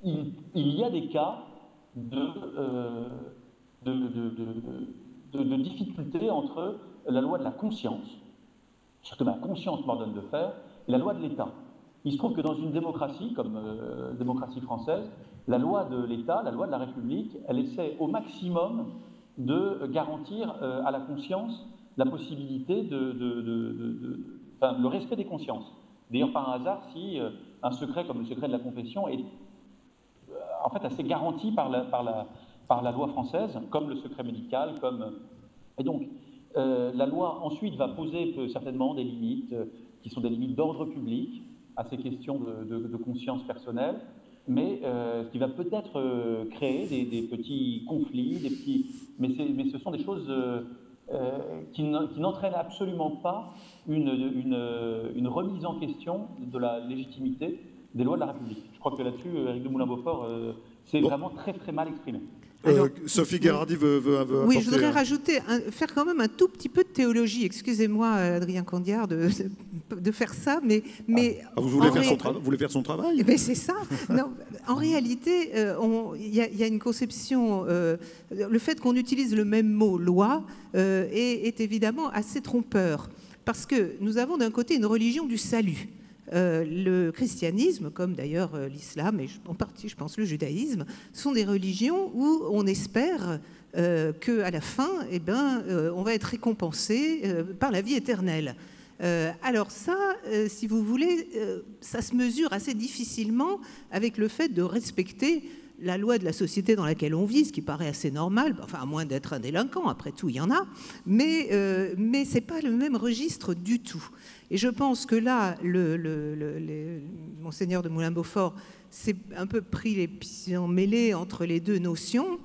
il y a des cas de difficulté entre la loi de la conscience, ce que ma conscience m'ordonne de faire, et la loi de l'État. Il se trouve que dans une démocratie, comme la démocratie française, la loi de l'État, la loi de la République, elle essaie au maximum de garantir à la conscience la possibilité le respect des consciences. D'ailleurs, par un hasard, si un secret comme le secret de la confession est en fait assez garanti par la loi française, comme le secret médical, et donc la loi ensuite va poser certainement des limites qui sont des limites d'ordre public à ces questions de conscience personnelle, mais ce qui va peut-être créer des petits conflits, mais ce sont des choses qui n'entraînent absolument pas une remise en question de la légitimité des lois de la République. Je crois que là-dessus, Éric de Moulin-Beaufort s'est vraiment très très mal exprimé. Alors, Sophie Gherardi veut oui, je voudrais faire quand même un tout petit peu de théologie. Excusez-moi, Adrien Candiard, de faire ça, mais vous voulez faire son travail? Mais c'est ça. Non, en réalité, il y a une conception. Le fait qu'on utilise le même mot, loi, est évidemment assez trompeur, parce que nous avons d'un côté une religion du salut. Le christianisme, comme d'ailleurs l'islam et en partie, je pense, le judaïsme, sont des religions où on espère qu'à la fin, on va être récompensé par la vie éternelle. Alors ça, si vous voulez, ça se mesure assez difficilement avec le fait de respecter la loi de la société dans laquelle on vit, ce qui paraît assez normal, enfin à moins d'être un délinquant, après tout il y en a, mais ce n'est pas le même registre du tout. Et je pense que là, Monseigneur de Moulin-Beaufort s'est un peu pris les pieds mêlés entre les deux notions,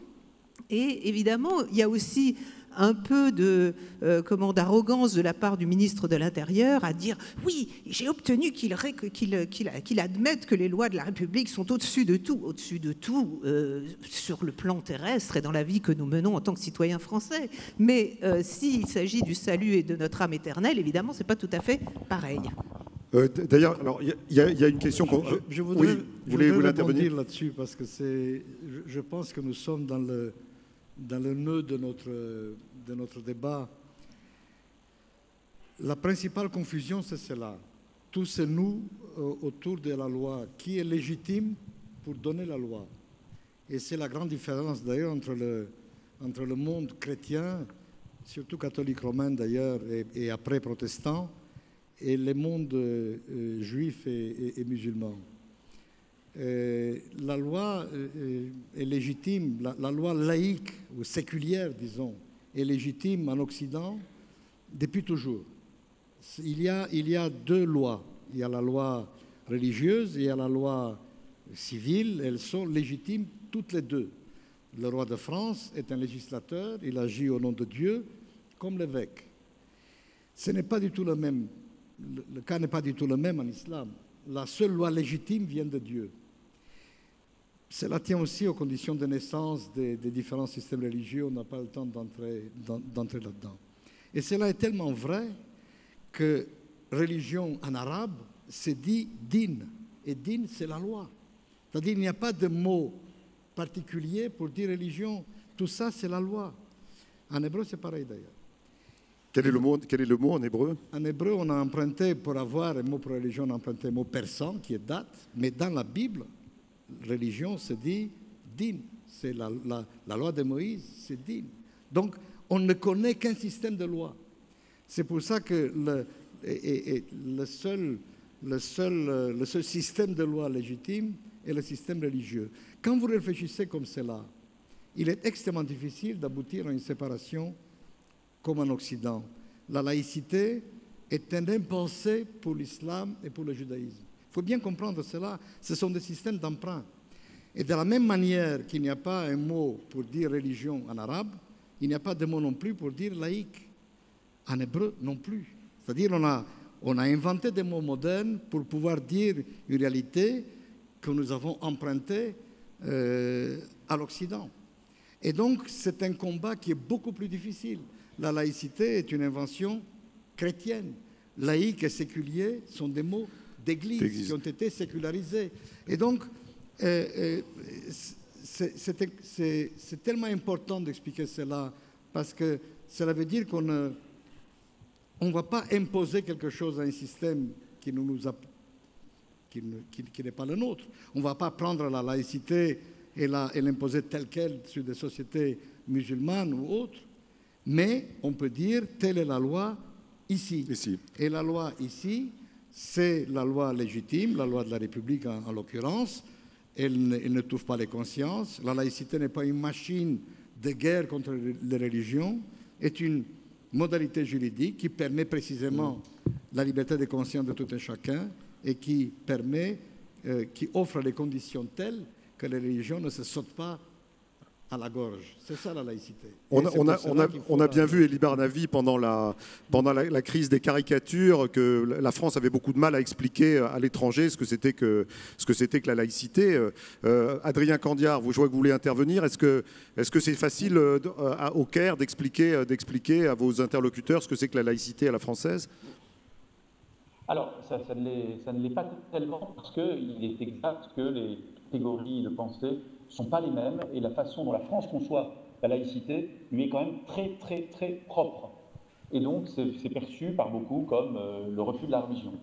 et évidemment, il y a aussi un peu d'arrogance de la part du ministre de l'Intérieur à dire « Oui, j'ai obtenu qu'il admette que les lois de la République sont au-dessus de tout sur le plan terrestre et dans la vie que nous menons en tant que citoyens français. Mais s'il s'agit du salut et de notre âme éternelle, évidemment, ce n'est pas tout à fait pareil. » D'ailleurs, il y a une question. Je voudrais rebondir là-dessus parce que je pense que nous sommes dans le nœud de notre débat. La principale confusion, c'est cela. Tous ces nous autour de la loi. Qui est légitime pour donner la loi? Et c'est la grande différence d'ailleurs entre le monde chrétien, surtout catholique romain d'ailleurs, et après protestant, et le monde juif et musulman. La loi est légitime, la loi laïque ou séculière, disons, est légitime en Occident, depuis toujours. Il y a deux lois. Il y a la loi religieuse et il y a la loi civile. Elles sont légitimes toutes les deux. Le roi de France est un législateur, il agit au nom de Dieu, comme l'évêque. Ce n'est pas du tout le même. Le cas n'est pas du tout le même en islam. La seule loi légitime vient de Dieu. Cela tient aussi aux conditions de naissance des différents systèmes religieux. On n'a pas le temps d'entrer là-dedans. Et cela est tellement vrai que religion en arabe, c'est dit din. Et din, c'est la loi. C'est-à-dire qu'il n'y a pas de mot particulier pour dire religion. Tout ça, c'est la loi. En hébreu, c'est pareil d'ailleurs. Quel est le mot en hébreu? En hébreu, on a emprunté, pour avoir un mot pour religion, on a emprunté un mot persan qui est date. Mais dans la Bible, religion se dit din. C'est la loi de Moïse, c'est din. Donc, on ne connaît qu'un système de loi. C'est pour ça que le seul système de loi légitime est le système religieux. Quand vous réfléchissez comme cela, il est extrêmement difficile d'aboutir à une séparation comme en Occident. La laïcité est un impensé pour l'islam et pour le judaïsme. Il faut bien comprendre cela. Ce sont des systèmes d'emprunt. Et de la même manière qu'il n'y a pas un mot pour dire religion en arabe, il n'y a pas de mot non plus pour dire laïque. En hébreu non plus. C'est-à-dire on a inventé des mots modernes pour pouvoir dire une réalité que nous avons empruntée à l'Occident. Et donc, c'est un combat qui est beaucoup plus difficile. La laïcité est une invention chrétienne. Laïque et séculier sont des mots d'église qui ont été sécularisés. Et donc, c'est tellement important d'expliquer cela parce que cela veut dire qu'on ne va pas imposer quelque chose à un système qui n'est pas le nôtre. On ne va pas prendre la laïcité et l'imposer telle qu'elle sur des sociétés musulmanes ou autres, mais on peut dire telle est la loi ici. Et la loi ici, c'est la loi légitime, la loi de la République en l'occurrence. Elle ne touche pas les consciences. La laïcité n'est pas une machine de guerre contre les religions, est une modalité juridique qui permet précisément la liberté de conscience de tout un chacun et qui offre les conditions telles que les religions ne se sautent pas à la gorge. C'est ça la laïcité. On a bien vu, Elie Barnavi, pendant la crise des caricatures, que la France avait beaucoup de mal à expliquer à l'étranger ce que c'était que la laïcité. Adrien Candiard, je vois que vous voulez intervenir. Est-ce que c'est facile au Caire d'expliquer à vos interlocuteurs ce que c'est que la laïcité à la française? Alors, ça ne l'est pas tellement parce qu'il est exact que les catégories de pensée ne sont pas les mêmes et la façon dont la France conçoit la laïcité lui est quand même très, très, très propre. Et donc, c'est perçu par beaucoup comme le refus de la religion.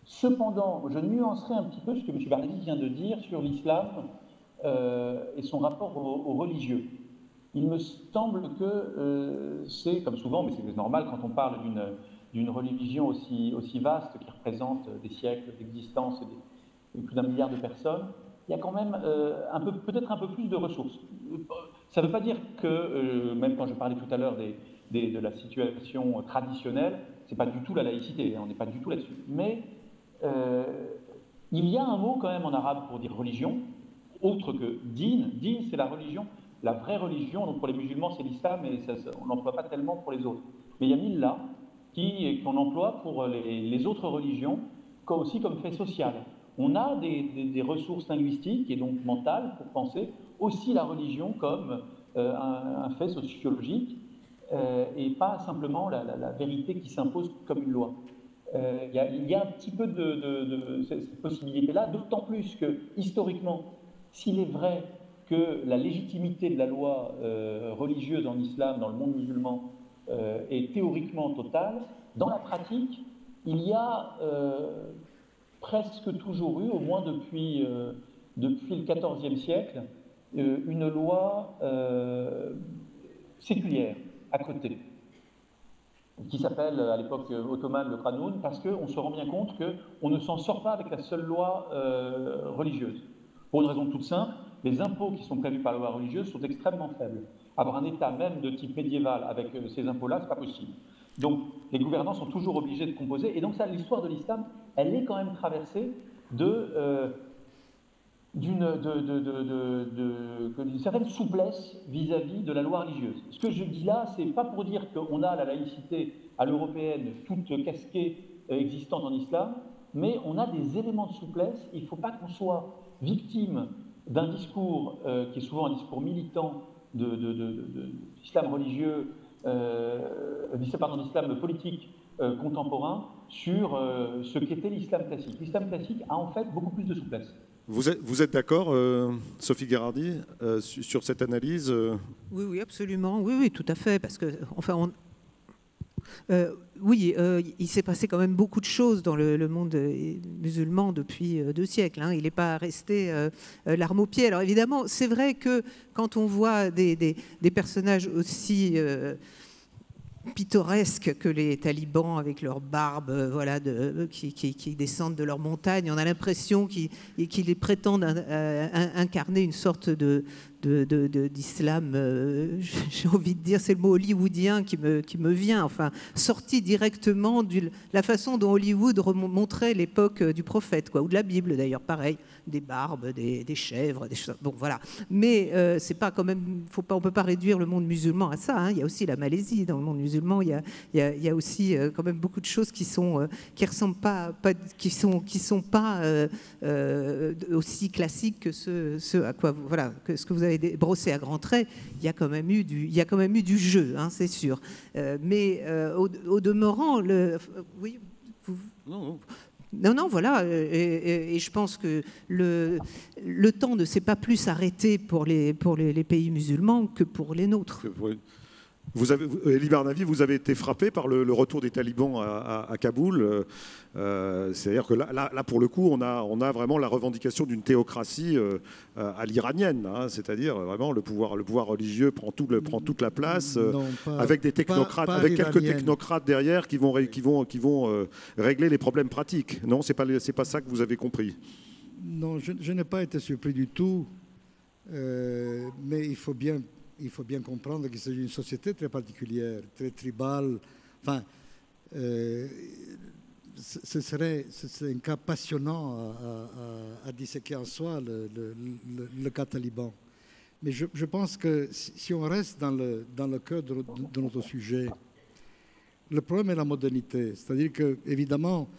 Cependant, je nuancerai un petit peu ce que M. Barnavi vient de dire sur l'islam et son rapport aux religieux. Il me semble que c'est, comme souvent, mais c'est normal quand on parle d'une religion aussi vaste qui représente des siècles d'existence et plus d'1 milliard de personnes, il y a quand même peut-être un peu plus de ressources. Ça ne veut pas dire que, même quand je parlais tout à l'heure de la situation traditionnelle, ce n'est pas du tout la laïcité, on n'est pas du tout là-dessus. Mais il y a un mot quand même en arabe pour dire religion, autre que din. Din, c'est la religion, la vraie religion. Donc pour les musulmans, c'est l'islam, et on n'emploie pas tellement pour les autres. Mais il y a millah qu'on emploie pour les autres religions, aussi comme fait social. On a des ressources linguistiques et donc mentales pour penser aussi la religion comme un fait sociologique et pas simplement la vérité qui s'impose comme une loi. Il y a un petit peu de cette possibilité-là, d'autant plus que, historiquement, s'il est vrai que la légitimité de la loi religieuse en islam, dans le monde musulman, est théoriquement totale, dans la pratique, il y a presque toujours eu, au moins depuis le XIVe siècle, une loi séculière à côté, qui s'appelle à l'époque ottomane le Qanun, parce qu'on se rend bien compte qu'on ne s'en sort pas avec la seule loi religieuse. Pour une raison toute simple, les impôts qui sont prévus par la loi religieuse sont extrêmement faibles. Avoir un État même de type médiéval avec ces impôts-là, c'est pas possible. Donc, les gouvernants sont toujours obligés de composer. Et donc ça, l'histoire de l'islam, elle est quand même traversée d'une certaine souplesse vis-à-vis de la loi religieuse. Ce que je dis là, c'est pas pour dire qu'on a la laïcité à l'européenne toute casquée existante en islam, mais on a des éléments de souplesse. Il ne faut pas qu'on soit victime d'un discours qui est souvent un discours militant d'islam religieux, d'islam politique contemporain sur ce qu'était l'islam classique. L'islam classique a en fait beaucoup plus de souplesse. Vous êtes d'accord, Sophie Gherardi, sur cette analyse Oui, absolument. Oui, tout à fait. Parce que, enfin, il s'est passé quand même beaucoup de choses dans le monde musulman depuis 2 siècles. Hein. Il n'est pas resté l'arme au pied. Alors évidemment, c'est vrai que quand on voit des personnages aussi pittoresques que les talibans avec leurs barbes qui descendent de leur montagne, on a l'impression qu'ils prétendent incarner une sorte d'islam, j'ai envie de dire, c'est le mot hollywoodien qui me vient, enfin, sorti directement de la façon dont Hollywood montrait l'époque du prophète, ou de la Bible d'ailleurs, pareil, des barbes, des chèvres, des choses. Bon, voilà. Mais c'est pas quand même, on peut pas réduire le monde musulman à ça. Hein. Il y a aussi la Malaisie dans le monde musulman. Il y a aussi quand même beaucoup de choses qui ressemblent pas qui sont pas aussi classiques que ce à quoi que ce que vous avez brossé à grands traits. Il y a quand même eu du jeu, hein, c'est sûr. Mais au demeurant, oui. Non, voilà. Et je pense que le temps ne s'est pas plus arrêté pour les pays musulmans que pour les nôtres. Elie Barnavi, vous avez été frappé par le retour des talibans à Kaboul. C'est-à-dire que là, pour le coup, on a vraiment la revendication d'une théocratie à l'iranienne. Hein, c'est-à-dire vraiment le pouvoir religieux prend toute la place, avec des technocrates, avec quelques technocrates derrière qui vont régler les problèmes pratiques. Non, c'est pas ça que vous avez compris. Non, je n'ai pas été surpris du tout, mais il faut bien comprendre qu'il s'agit d'une société très particulière, très tribale. Enfin, ce serait un cas passionnant à disséquer en soi, le cas taliban. Mais je pense que si on reste dans le cœur de notre sujet, le problème est la modernité. C'est-à-dire que, évidemment,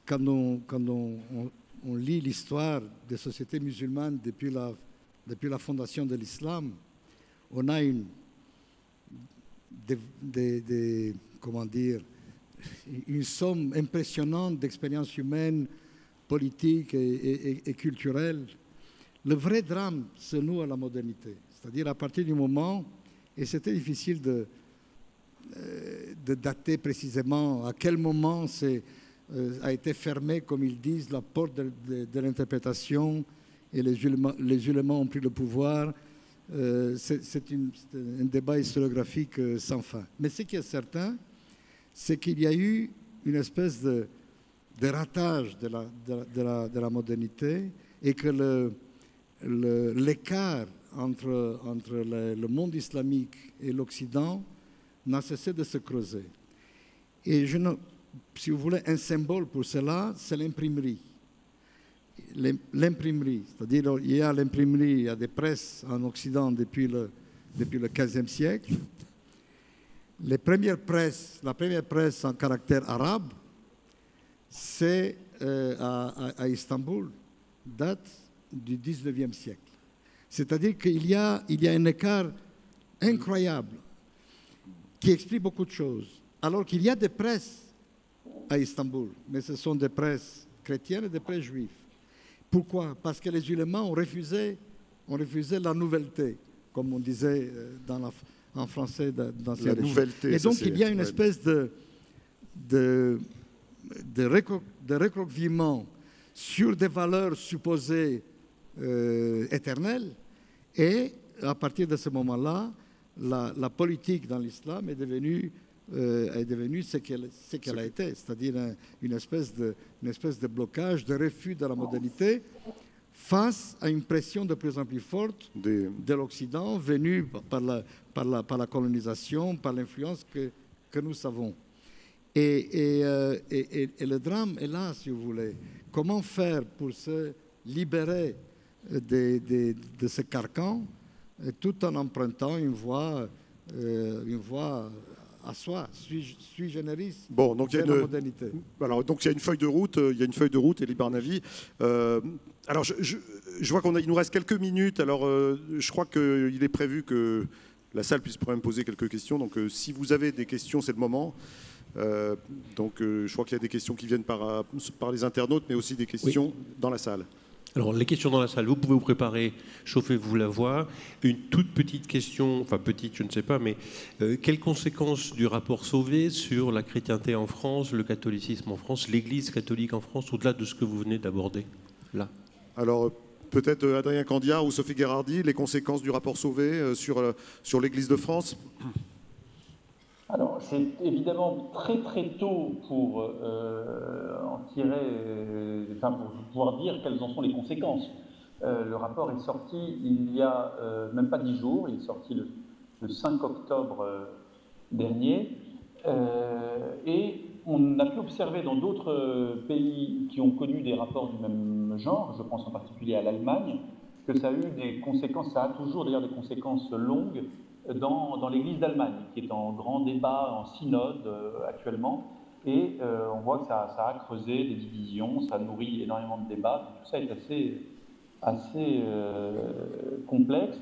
quand on lit l'histoire des sociétés musulmanes depuis la fondation de l'islam, on a une somme impressionnante d'expériences humaines, politiques et culturelles. Le vrai drame se noue à la modernité. C'est-à-dire à partir du moment, et c'était difficile de dater précisément à quel moment a été fermée, comme ils disent, la porte de l'interprétation et les ulémas ont pris le pouvoir. C'est un débat historiographique sans fin. Mais ce qui est certain, c'est qu'il y a eu une espèce de ratage de la modernité et que l'écart entre le monde islamique et l'Occident n'a cessé de se creuser. Et si vous voulez, un symbole pour cela, c'est l'imprimerie. L'imprimerie, c'est-à-dire il y a l'imprimerie, il y a des presses en Occident depuis le XVe siècle. La première presse en caractère arabe, c'est à Istanbul, date du XIXe siècle. C'est-à-dire qu'il y a un écart incroyable qui explique beaucoup de choses. Alors qu'il y a des presses à Istanbul, mais ce sont des presses chrétiennes et des presses juives. Pourquoi? Parce que les ulémas ont refusé la nouveauté, comme on disait en français d'ancienne régime. Et donc il y a une espèce de recroquevillement sur des valeurs supposées éternelles. Et à partir de ce moment-là, la politique dans l'islam est devenue ce qu'elle a été, c'est-à-dire une espèce de blocage, de refus de la modernité face à une pression de plus en plus forte de l'Occident venue par la colonisation, par l'influence que nous savons. Et le drame est là, si vous voulez. Comment faire pour se libérer de ce carcan tout en empruntant une voie à soi, sui generis, bon, donc de la modernité. Alors, donc il y a une feuille de route, Elie Barnavi. Alors, je vois qu'il nous reste quelques minutes. Alors, je crois qu'il est prévu que la salle puisse quand même poser quelques questions. Donc, si vous avez des questions, c'est le moment. Je crois qu'il y a des questions qui viennent par les internautes, mais aussi des questions dans la salle. Alors, les questions dans la salle, vous pouvez vous préparer, chauffez-vous la voix. Une toute petite question, enfin petite, je ne sais pas, mais quelles conséquences du rapport Sauvé sur la chrétienté en France, le catholicisme en France, l'Église catholique en France, au-delà de ce que vous venez d'aborder là? Alors, peut-être Adrien Candiard ou Sophie Gherardi, les conséquences du rapport Sauvé sur l'Église de France? Alors, c'est évidemment très très tôt pour en tirer, pour pouvoir dire quelles en sont les conséquences. Le rapport est sorti il y a même pas 10 jours, il est sorti le 5 octobre dernier, et on a pu observer dans d'autres pays qui ont connu des rapports du même genre, je pense en particulier à l'Allemagne, que ça a eu des conséquences, ça a toujours d'ailleurs des conséquences longues dans l'Église d'Allemagne, qui est en grand débat, en synode actuellement, et on voit que ça a creusé des divisions, ça nourrit énormément de débats, tout ça est assez complexe.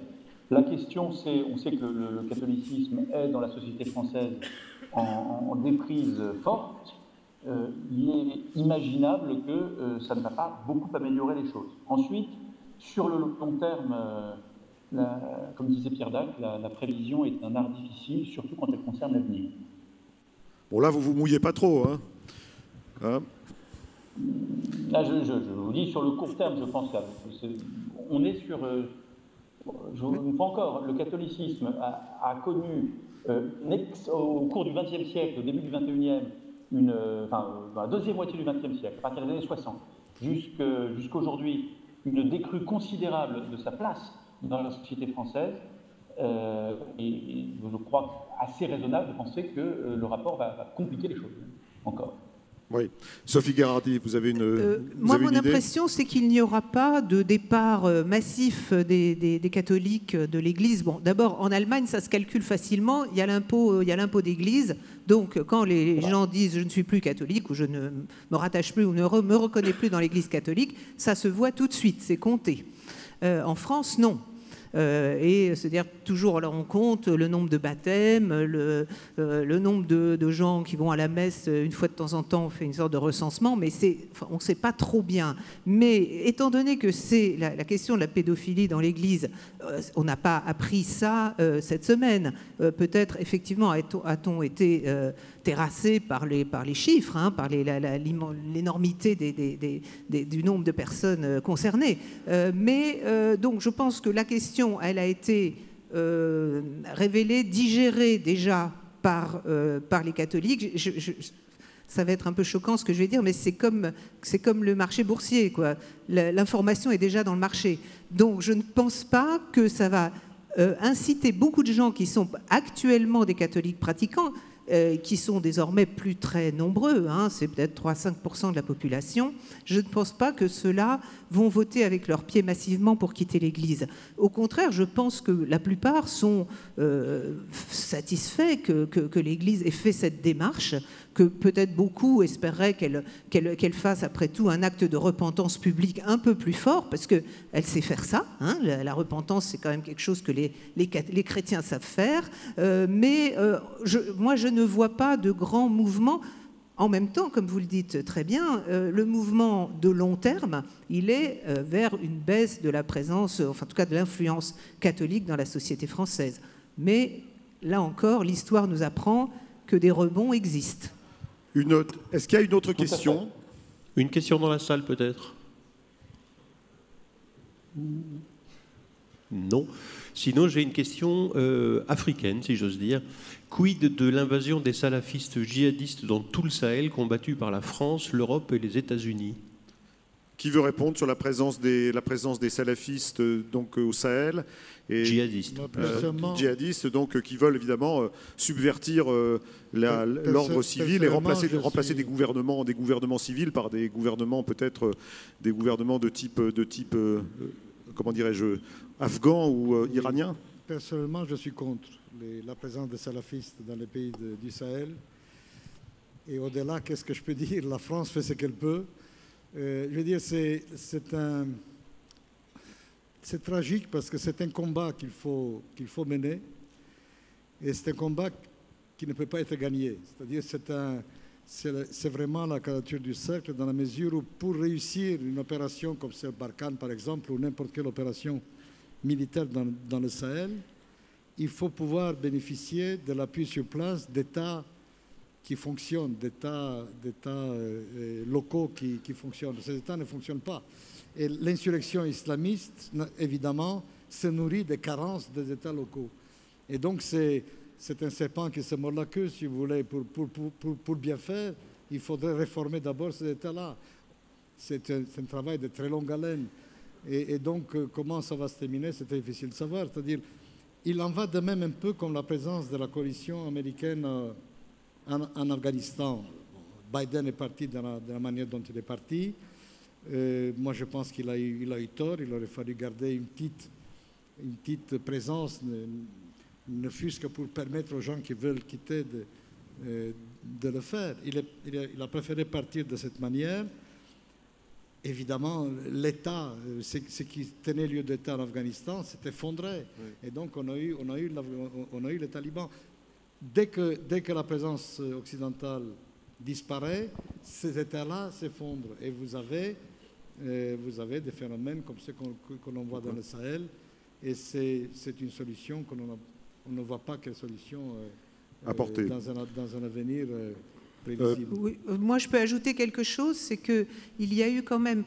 La question, c'est, on sait que le catholicisme est dans la société française en déprise forte, il est imaginable que ça ne va pas beaucoup améliorer les choses. Ensuite, sur le long terme, comme disait Pierre Dac, la prévision est un art difficile, surtout quand elle concerne l'avenir. Bon, là, vous vous mouillez pas trop, hein, Là, je vous dis, sur le court terme, je pense qu'on est sur... une fois encore, le catholicisme a connu, au cours du XXe siècle, au début du XXIe, dans la deuxième moitié du XXe siècle, à partir des années 60, jusqu'aujourd'hui, une décrue considérable de sa place dans la société française, et je crois assez raisonnable de penser que le rapport va compliquer les choses, encore. Oui. Sophie Gherardi, vous avez moi, mon idée? impression, c'est qu'il n'y aura pas de départ massif des catholiques de l'Église. Bon, d'abord, en Allemagne, ça se calcule facilement. Il y a l'impôt d'Église. Donc, quand les gens disent « je ne suis plus catholique » ou « je ne me rattache plus » ou « ne me reconnais plus dans l'Église catholique », ça se voit tout de suite, c'est compté. En France, non. C'est-à-dire toujours, alors on compte le nombre de baptêmes, le nombre de gens qui vont à la messe une fois de temps en temps, on fait une sorte de recensement, mais on ne sait pas trop bien. Mais étant donné que c'est la question de la pédophilie dans l'Église, on n'a pas appris ça cette semaine. Peut-être effectivement a-t-on été terrassé par les chiffres, hein, par l'énormité du nombre de personnes concernées. Donc je pense que la question, elle a été révélée, digérée déjà par les catholiques. Ça va être un peu choquant ce que je vais dire, mais c'est comme le marché boursier, quoi. L'information est déjà dans le marché. Donc je ne pense pas que ça va inciter beaucoup de gens qui sont actuellement des catholiques pratiquants, qui sont désormais plus très nombreux, hein, c'est peut-être 3-5% de la population, je ne pense pas que ceux-là vont voter avec leurs pieds massivement pour quitter l'Église. Au contraire, je pense que la plupart sont satisfaits que l'Église ait fait cette démarche, que peut-être beaucoup espéreraient qu'elle fasse après tout un acte de repentance publique un peu plus fort, parce qu'elle sait faire ça, hein, la repentance c'est quand même quelque chose que les chrétiens savent faire, moi je ne vois pas de grands mouvements. En même temps, comme vous le dites très bien, le mouvement de long terme, il est vers une baisse de la présence, enfin en tout cas de l'influence catholique dans la société française. Mais là encore, l'histoire nous apprend que des rebonds existent. Est-ce qu'il y a une autre question? Une question dans la salle peut-être? Non. Sinon, j'ai une question africaine, si j'ose dire. Quid de l'invasion des salafistes djihadistes dans tout le Sahel, combattus par la France, l'Europe et les États-Unis? Qui veut répondre sur la présence des salafistes donc, au Sahel et Djihadistes. Djihadistes donc, qui veulent évidemment subvertir l'ordre civil et remplacer des gouvernements civils par des gouvernements peut-être des gouvernements de type comment dirais-je, afghan ou iranien. Personnellement, je suis contre la présence des salafistes dans les pays du Sahel. Et au-delà, qu'est-ce que je peux dire? La France fait ce qu'elle peut. Je veux dire, c'est tragique parce que c'est un combat qu'il faut mener. Et c'est un combat qui ne peut pas être gagné. C'est-à-dire, c'est vraiment la quadrature du cercle dans la mesure où pour réussir une opération comme celle Barkhane, par exemple, ou n'importe quelle opération militaire dans le Sahel, il faut pouvoir bénéficier de l'appui sur place d'États qui fonctionnent, d'États locaux qui fonctionnent. Ces États ne fonctionnent pas. Et l'insurrection islamiste, évidemment, se nourrit des carences des États locaux. Et donc, c'est un serpent qui se mord la queue, si vous voulez. Pour bien faire, il faudrait réformer d'abord ces États-là. C'est un travail de très longue haleine. Et donc, comment ça va se terminer, c'est difficile de savoir. C'est-à-dire, il en va de même un peu comme la présence de la coalition américaine en Afghanistan. Biden est parti de la manière dont il est parti. Moi, je pense qu'il a eu tort. Il aurait fallu garder une petite présence, ne fût-ce que pour permettre aux gens qui veulent quitter de le faire. Il a préféré partir de cette manière. Évidemment, l'État, ce qui tenait lieu d'État en Afghanistan, s'est effondré. Oui. Et donc, on a eu les talibans. Dès que la présence occidentale disparaît, ces États-là s'effondrent. Et vous avez des phénomènes comme ceux qu'on voit dans le Sahel. Et c'est une solution qu'on ne voit pas quelle solution apporter dans un avenir prévisible. Oui, moi, je peux ajouter quelque chose, c'est qu'il y a eu quand même,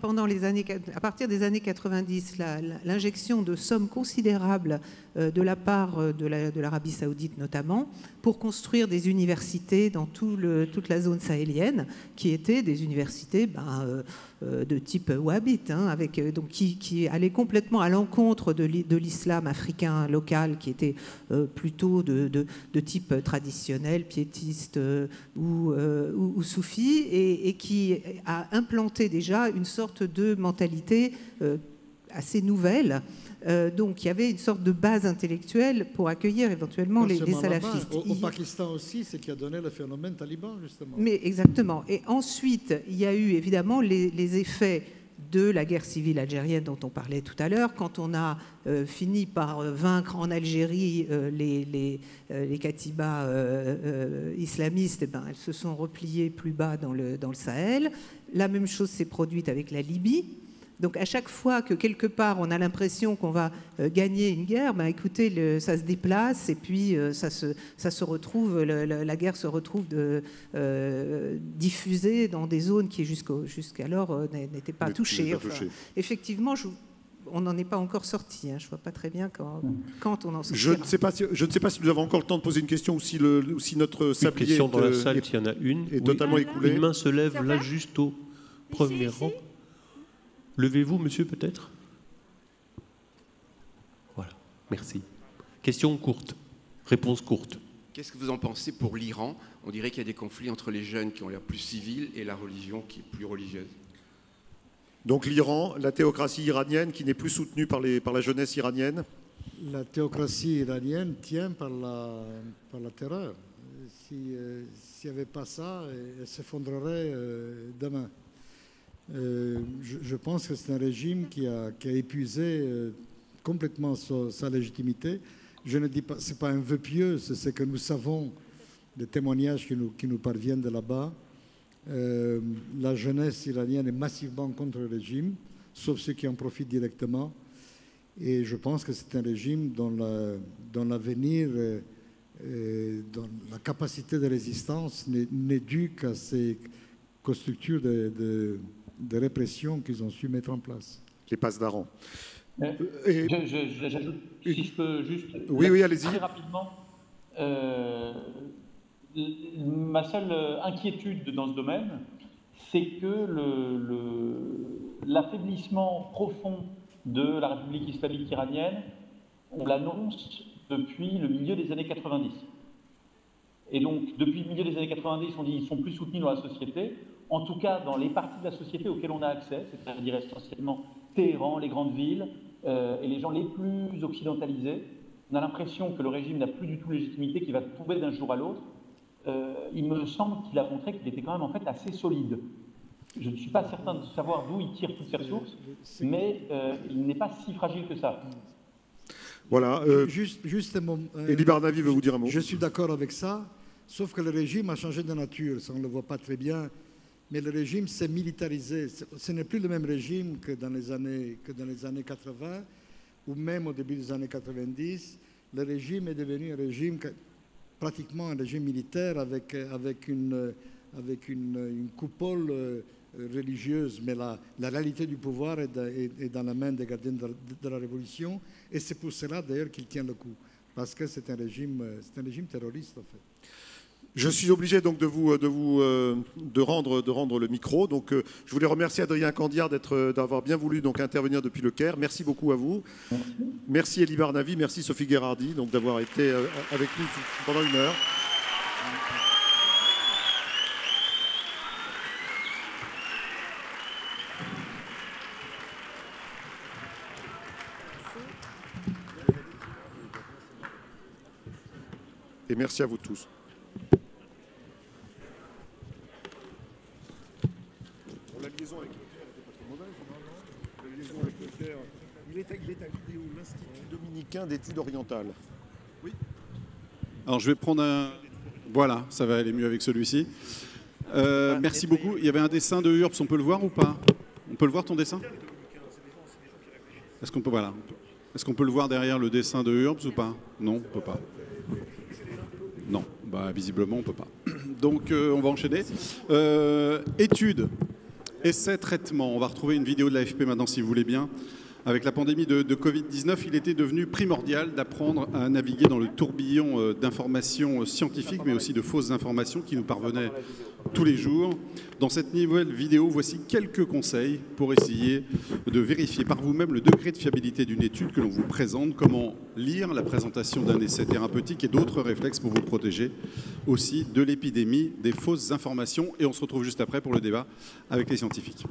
à partir des années 90, l'injection de sommes considérables de la part de l'Arabie saoudite notamment, pour construire des universités dans toute la zone sahélienne, qui étaient des universités de type wahhabite, donc qui allaient complètement à l'encontre de l'islam africain local, qui était plutôt de type traditionnel, piétiste ou soufi, et qui a implanté déjà une sorte de mentalité assez nouvelle. Donc il y avait une sorte de base intellectuelle pour accueillir éventuellement les salafistes. Au Pakistan aussi, c'est qui a donné le phénomène taliban, justement. Mais exactement. Et ensuite, il y a eu évidemment les effets de la guerre civile algérienne dont on parlait tout à l'heure, quand on a fini par vaincre en Algérie les katibas islamistes, elles se sont repliées plus bas dans le Sahel. La même chose s'est produite avec la Libye. Donc à chaque fois que quelque part on a l'impression qu'on va gagner une guerre, écoutez, ça se déplace et puis ça se retrouve, la guerre se retrouve diffusée dans des zones qui jusqu'alors n'étaient pas touchées. Effectivement, on n'en est pas encore sorti. Je ne vois pas très bien quand on en sortira. Je ne sais pas si nous avons encore le temps de poser une question ou si notre sablier une question dans la salle, s'il y en a une. Est totalement écoulé. Une main se lève là juste au premier rang. Levez-vous, monsieur, peut-être? Voilà, merci. Question courte, réponse courte. Qu'est-ce que vous en pensez pour l'Iran? On dirait qu'il y a des conflits entre les jeunes qui ont l'air plus civils et la religion qui est plus religieuse. Donc l'Iran, la théocratie iranienne qui n'est plus soutenue par la jeunesse iranienne? La théocratie iranienne tient par la terreur. S'il n'y avait pas ça, elle s'effondrerait demain. Je pense que c'est un régime qui a épuisé complètement sa légitimité. Je ne dis pas, ce n'est pas un vœu pieux, c'est ce que nous savons des témoignages qui nous parviennent de là-bas. La jeunesse iranienne est massivement contre le régime, sauf ceux qui en profitent directement. Et je pense que c'est un régime dont l'avenir, dont la capacité de résistance n'est due qu'à ces structures de répression qu'ils ont su mettre en place. Les passes d'Aran. J'ajoute, si je peux juste... Oui, allez-y. Très rapidement, ma seule inquiétude dans ce domaine, c'est que l'affaiblissement profond de la République islamique iranienne, on l'annonce depuis le milieu des années 90. Et donc, depuis le milieu des années 90, on dit qu'ils sont plus soutenus dans la société, en tout cas dans les parties de la société auxquelles on a accès, c'est-à-dire essentiellement Téhéran, les grandes villes, et les gens les plus occidentalisés. On a l'impression que le régime n'a plus du tout légitimité, qu'il va tomber d'un jour à l'autre. Il me semble qu'il a montré qu'il était quand même en fait assez solide. Je ne suis pas certain de savoir d'où il tire toutes ses ressources, mais il n'est pas si fragile que ça. Voilà. Juste un mot. Elie Barnavi veut vous dire un mot. Je suis d'accord avec ça, sauf que le régime a changé de nature. Ça, on ne le voit pas très bien. Mais le régime s'est militarisé. Ce n'est plus le même régime que dans les années 80 ou même au début des années 90. Le régime est devenu un régime, pratiquement un régime militaire avec une coupole religieuse. Mais la réalité du pouvoir est dans la main des gardiens de la Révolution. Et c'est pour cela d'ailleurs qu'il tient le coup. Parce que c'est un régime terroriste en fait. Je suis obligé donc de rendre le micro. Donc, je voulais remercier Adrien Candiard d'avoir bien voulu donc intervenir depuis le Caire. Merci beaucoup à vous. Merci Elie Barnavi, merci Sophie Gherardi donc d'avoir été avec nous pendant 1 heure. Et merci à vous tous. La liaison avec le Caire n'était pas trop mauvaise, non? La liaison avec le Caire. Il est à l'IDO, l'Institut dominicain d'études orientales. Oui. Alors je vais prendre un... Voilà, ça va aller mieux avec celui-ci. Merci beaucoup. Il y avait un dessin de Urbs, on peut le voir ou pas? On peut le voir ton dessin? Est-ce qu'on peut, voilà. Est-ce qu'on peut le voir derrière le dessin de Urbs ou pas? Non, on ne peut pas. Non, bah, visiblement on ne peut pas. Donc on va enchaîner. Études, essais, traitements. On va retrouver une vidéo de l'AFP maintenant si vous voulez bien. Avec la pandémie de Covid-19, il était devenu primordial d'apprendre à naviguer dans le tourbillon d'informations scientifiques, mais aussi de fausses informations qui nous parvenaient tous les jours. Dans cette nouvelle vidéo, voici quelques conseils pour essayer de vérifier par vous-même le degré de fiabilité d'une étude que l'on vous présente, comment lire la présentation d'un essai thérapeutique et d'autres réflexes pour vous protéger aussi de l'épidémie des fausses informations. Et on se retrouve juste après pour le débat avec les scientifiques.